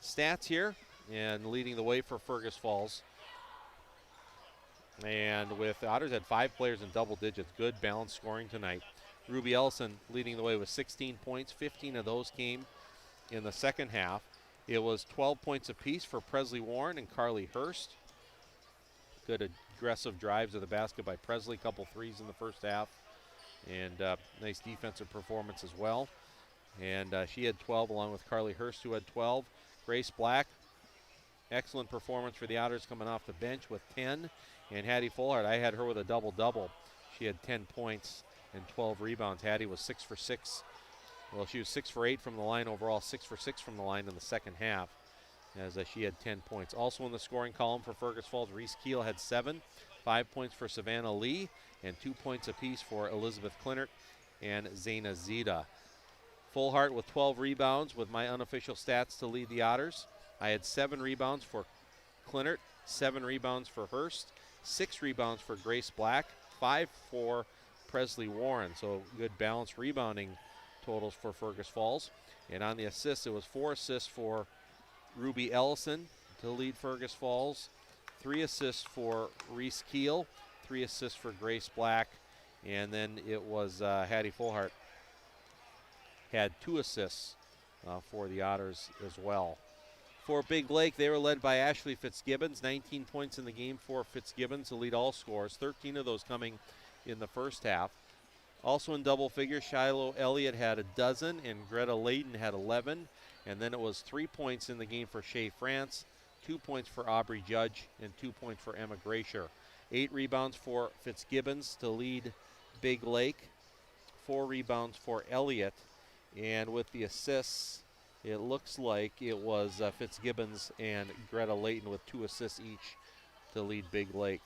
stats here, and leading the way for Fergus Falls. And with the Otters had 5 players in double digits, good balanced scoring tonight. Ruby Ellison leading the way with 16 points, 15 of those came in the second half. It was 12 points apiece for Presley Warren and Carly Hurst. Good aggressive drives of the basket by Presley, couple threes in the first half, and nice defensive performance as well. And she had 12 along with Carly Hurst, who had 12. Grace Black, excellent performance for the Otters coming off the bench with 10. And Hattie Fullhart, I had her with a double-double. She had 10 points and 12 rebounds. Hattie was 6 for 6. Well, she was 6 for 8 from the line overall, 6 for 6 from the line in the second half, as she had 10 points. Also in the scoring column for Fergus Falls, Reese Keel had 7, 5 points for Savannah Lee, and 2 points apiece for Elizabeth Clinert and Zaina Zita. Fullhart with 12 rebounds with my unofficial stats to lead the Otters. I had 7 rebounds for Clinert, 7 rebounds for Hurst, 6 rebounds for Grace Black, 5 for Presley Warren. So good balanced rebounding totals for Fergus Falls. And on the assists, it was 4 assists for Ruby Ellison to lead Fergus Falls, 3 assists for Reese Keel, 3 assists for Grace Black, and then it was Hattie Fullhart had 2 assists for the Otters as well. For Big Lake, they were led by Ashley Fitzgibbons, 19 points in the game for Fitzgibbons to lead all scores, 13 of those coming in the first half. Also in double figures, Shiloh Elliott had 12 and Greta Layton had 11. And then it was 3 points in the game for Shea France, 2 points for Aubrey Judge, and 2 points for Emma Gracier. 8 rebounds for Fitzgibbons to lead Big Lake, 4 rebounds for Elliott. And with the assists, it looks like it was Fitzgibbons and Greta Layton with 2 assists each to lead Big Lake.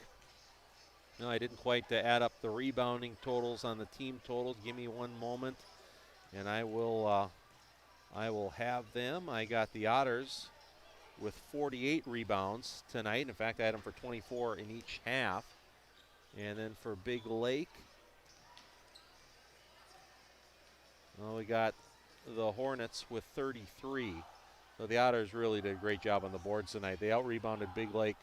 No, I didn't quite add up the rebounding totals on the team totals. Give me one moment, and I will have them. I got the Otters with 48 rebounds tonight. In fact, I had them for 24 in each half. And then for Big Lake, well, we got the Hornets with 33. So the Otters really did a great job on the boards tonight. They out-rebounded Big Lake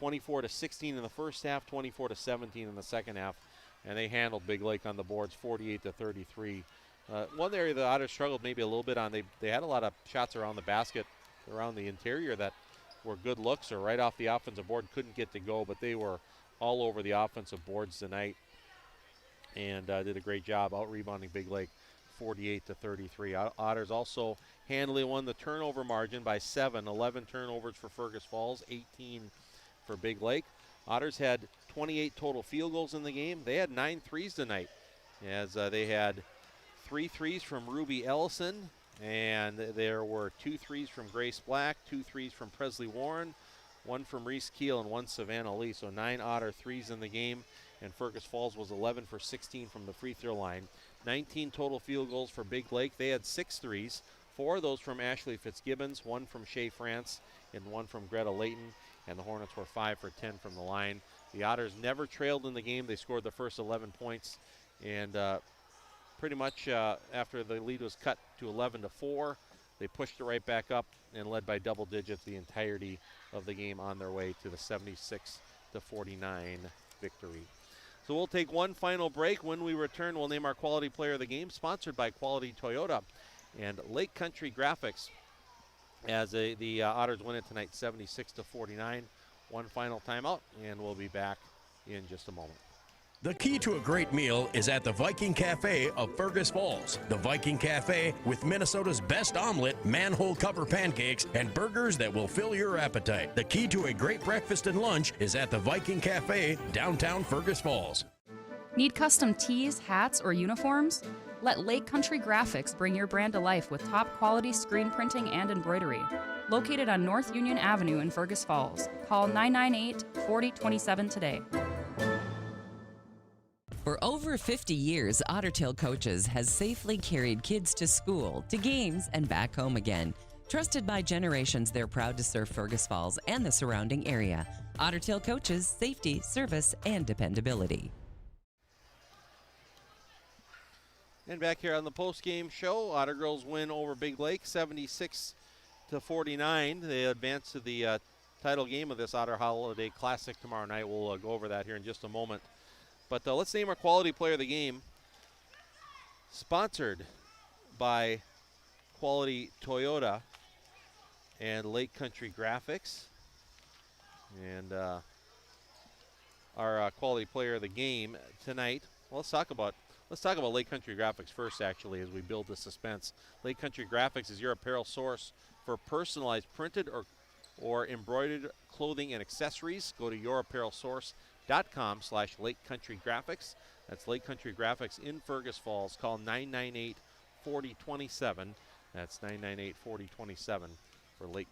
24-16 in the first half, 24-17 in the second half, and they handled Big Lake on the boards 48-33. One area the Otters struggled maybe a little bit on, they had a lot of shots around the basket, around the interior that were good looks or right off the offensive board, couldn't get to go, but they were all over the offensive boards tonight and did a great job out-rebounding Big Lake 48-33. Otters also handily won the turnover margin by 7, 11 turnovers for Fergus Falls, 18 for Big Lake. Otters had 28 total field goals in the game. They had 9 threes tonight, as they had 3 threes from Ruby Ellison, and there were 2 threes from Grace Black, 2 threes from Presley Warren, 1 from Reese Keel, and 1 Savannah Lee. So 9 Otter threes in the game, and Fergus Falls was 11 for 16 from the free throw line. 19 total field goals for Big Lake. They had 6 threes, 4 of those from Ashley Fitzgibbons, 1 from Shea France, and 1 from Greta Layton. And the Hornets were 5 for 10 from the line. The Otters never trailed in the game. They scored the first 11 points, and pretty much after the lead was cut to 11-4, they pushed it right back up and led by double digits the entirety of the game on their way to the 76-49 victory. So we'll take one final break. When we return, we'll name our Quality Player of the Game, sponsored by Quality Toyota and Lake Country Graphics, as the Otters win it tonight 76-49. One final timeout, and we'll be back in just a moment. The key to a great meal is at the Viking Cafe of Fergus Falls. The Viking Cafe, with Minnesota's best omelet, manhole cover pancakes, and burgers that will fill your appetite. The key to a great breakfast and lunch is at the Viking Cafe, downtown Fergus Falls. Need custom tees, hats, or uniforms? Let Lake Country Graphics bring your brand to life with top quality screen printing and embroidery. Located on North Union Avenue in Fergus Falls. Call 998-4027 today. For over 50 years, Ottertail Coaches has safely carried kids to school, to games, and back home again. Trusted by generations, they're proud to serve Fergus Falls and the surrounding area. Ottertail Coaches, safety, service, and dependability. And back here on the post-game show, Otter Girls win over Big Lake 76-49. They advance to the title game of this Otter Holiday Classic tomorrow night. We'll go over that here in just a moment. But let's name our Quality Player of the Game, sponsored by Quality Toyota and Lake Country Graphics. And our Quality Player of the Game tonight, well, let's talk about Lake Country Graphics first, actually, as we build the suspense. Lake Country Graphics is your apparel source for personalized printed or embroidered clothing and accessories. Go to yourapparelsource.com/Lake Country Graphics. That's Lake Country Graphics in Fergus Falls. Call 998-4027. That's 998-4027 for Lake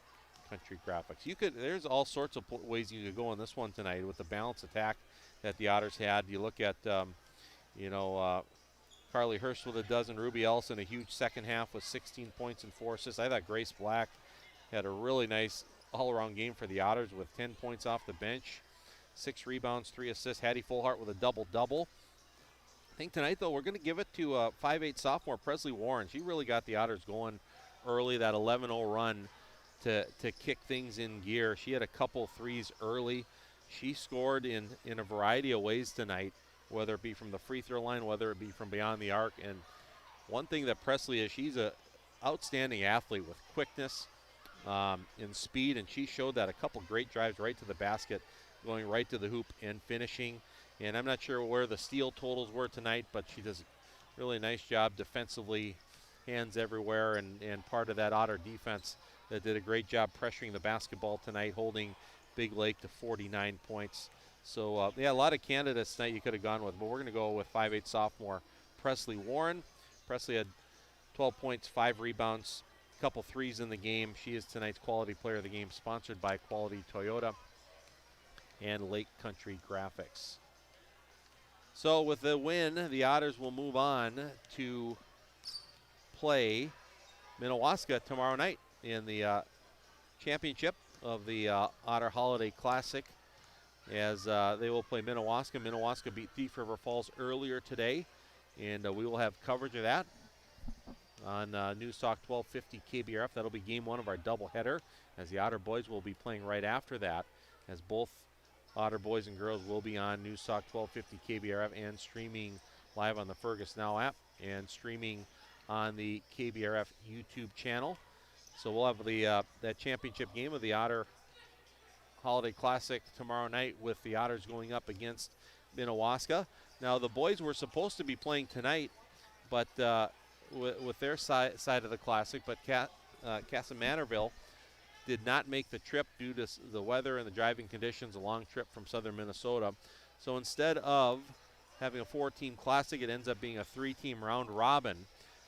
Country Graphics. There's all sorts of ways you could go on this one tonight with the balanced attack that the Otters had. You look at Carly Hurst with 12, Ruby Ellison a huge second half with 16 points and 4 assists. I thought Grace Black had a really nice all-around game for the Otters with 10 points off the bench, 6 rebounds, 3 assists. Hattie Fullhart with a double-double. I think tonight, though, we're going to give it to 5'8" sophomore Presley Warren. She really got the Otters going early, that 11-0 run to kick things in gear. She had a couple threes early. She scored in a variety of ways tonight, whether it be from the free throw line, whether it be from beyond the arc. And one thing that Presley is, she's an outstanding athlete with quickness and speed, and she showed that. A couple great drives right to the basket, going right to the hoop and finishing. And I'm not sure where the steal totals were tonight, but she does a really nice job defensively, hands everywhere, and part of that Otter defense that did a great job pressuring the basketball tonight, holding Big Lake to 49 points. So, yeah, a lot of candidates tonight you could have gone with, but we're going to go with 5'8" sophomore Presley Warren. Presley had 12 points, 5 rebounds, a couple threes in the game. She is tonight's Quality Player of the Game, sponsored by Quality Toyota and Lake Country Graphics. So with the win, the Otters will move on to play Minnewaska tomorrow night in the championship of the Otter Holiday Classic, as they will play Minnewaska. Minnewaska beat Thief River Falls earlier today, and we will have coverage of that on News Talk 1250 KBRF. That'll be game 1 of our doubleheader, as the Otter boys will be playing right after that, as both Otter boys and girls will be on News Talk 1250 KBRF and streaming live on the Fergus Now app and streaming on the KBRF YouTube channel. So we'll have the that championship game of the Otter Holiday Classic tomorrow night, with the Otters going up against Minnewaska. Now, the boys were supposed to be playing tonight, but with their side of the Classic, but Casa Manorville did not make the trip due to the weather and the driving conditions, a long trip from southern Minnesota. So instead of having a 4-team Classic, it ends up being a 3-team round robin.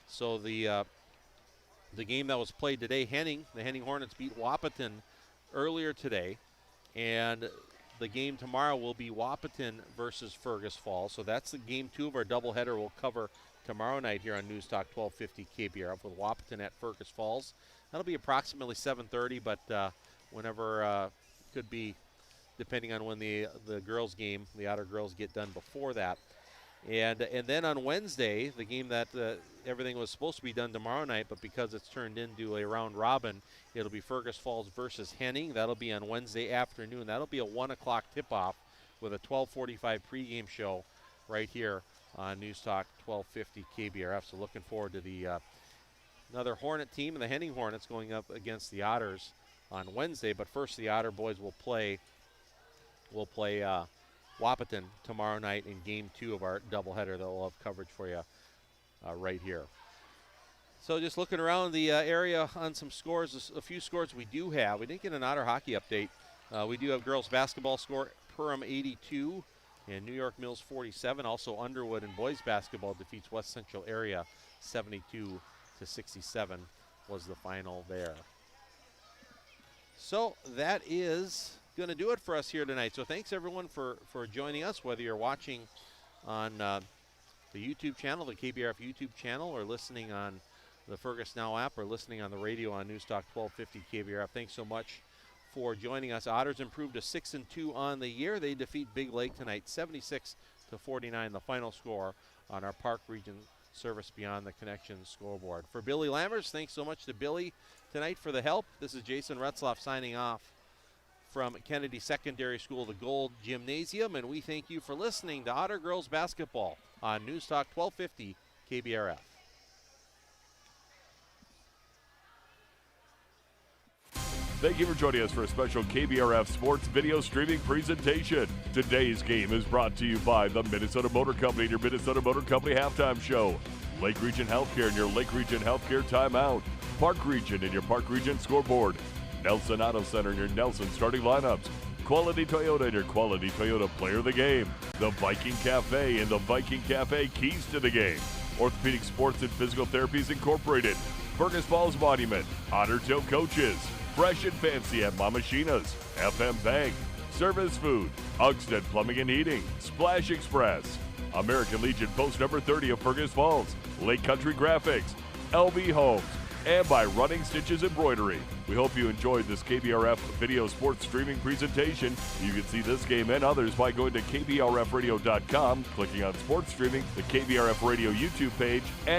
So the game that was played today, the Henning Hornets beat Wahpeton earlier today, and the game tomorrow will be Wahpeton versus Fergus Falls. So that's the game 2 of our doubleheader we'll cover tomorrow night here on News Talk 1250 KBRF, with Wahpeton at Fergus Falls. That'll be approximately 7:30, but whenever could be, depending on when the girls game, the Otter girls get done before that. And then on Wednesday, the game that everything was supposed to be done tomorrow night, but because it's turned into a round robin, it'll be Fergus Falls versus Henning. That'll be on Wednesday afternoon. That'll be a 1 o'clock tip-off with a 12:45 pregame show right here on News Talk 1250 KBRF. So looking forward to the another Hornet team, and the Henning Hornets going up against the Otters on Wednesday. But first, the Otter boys will play Wahpeton tomorrow night in game 2 of our doubleheader that we'll have coverage for you right here. So just looking around the area on some scores, a few scores we do have. We didn't get an Otter hockey update. We do have girls basketball score, Perham 82 and New York Mills 47. Also Underwood in boys basketball defeats West Central Area 72-67 was the final there. So that is going to do it for us here tonight. So thanks everyone for joining us, whether you're watching on the YouTube channel, the KBRF YouTube channel, or listening on the Fergus Now app, or listening on the radio on News Talk 1250 KBRF. Thanks so much for joining us. Otters improved to 6-2 on the year. They defeat Big Lake tonight 76-49, the final score on our Park Region Service Beyond the Connection scoreboard. For Billy Lammers, thanks so much to Billy tonight for the help. This is Jason Retzloff signing off from Kennedy Secondary School, the Gold Gymnasium, and we thank you for listening to Otter Girls Basketball on News Talk 1250 KBRF. Thank you for joining us for a special KBRF Sports Video Streaming presentation. Today's game is brought to you by the Minnesota Motor Company and your Minnesota Motor Company Halftime Show, Lake Region Healthcare and your Lake Region Healthcare Timeout, Park Region and your Park Region Scoreboard, Nelson Auto Center and your Nelson starting lineups, Quality Toyota and your Quality Toyota Player of the Game, the Viking Cafe and the Viking Cafe Keys to the Game, Orthopedic Sports and Physical Therapies Incorporated, Fergus Falls Monument, Otter Tail Coaches, Fresh and Fancy at Mama Sheena's, FM Bank, Service Food, Ugsted Plumbing and Heating, Splash Express, American Legion Post number 30 of Fergus Falls, Lake Country Graphics, LB Homes, and by Running Stitches Embroidery. We hope you enjoyed this KBRF video sports streaming presentation. You can see this game and others by going to KBRFradio.com, clicking on sports streaming, the KBRF Radio YouTube page, and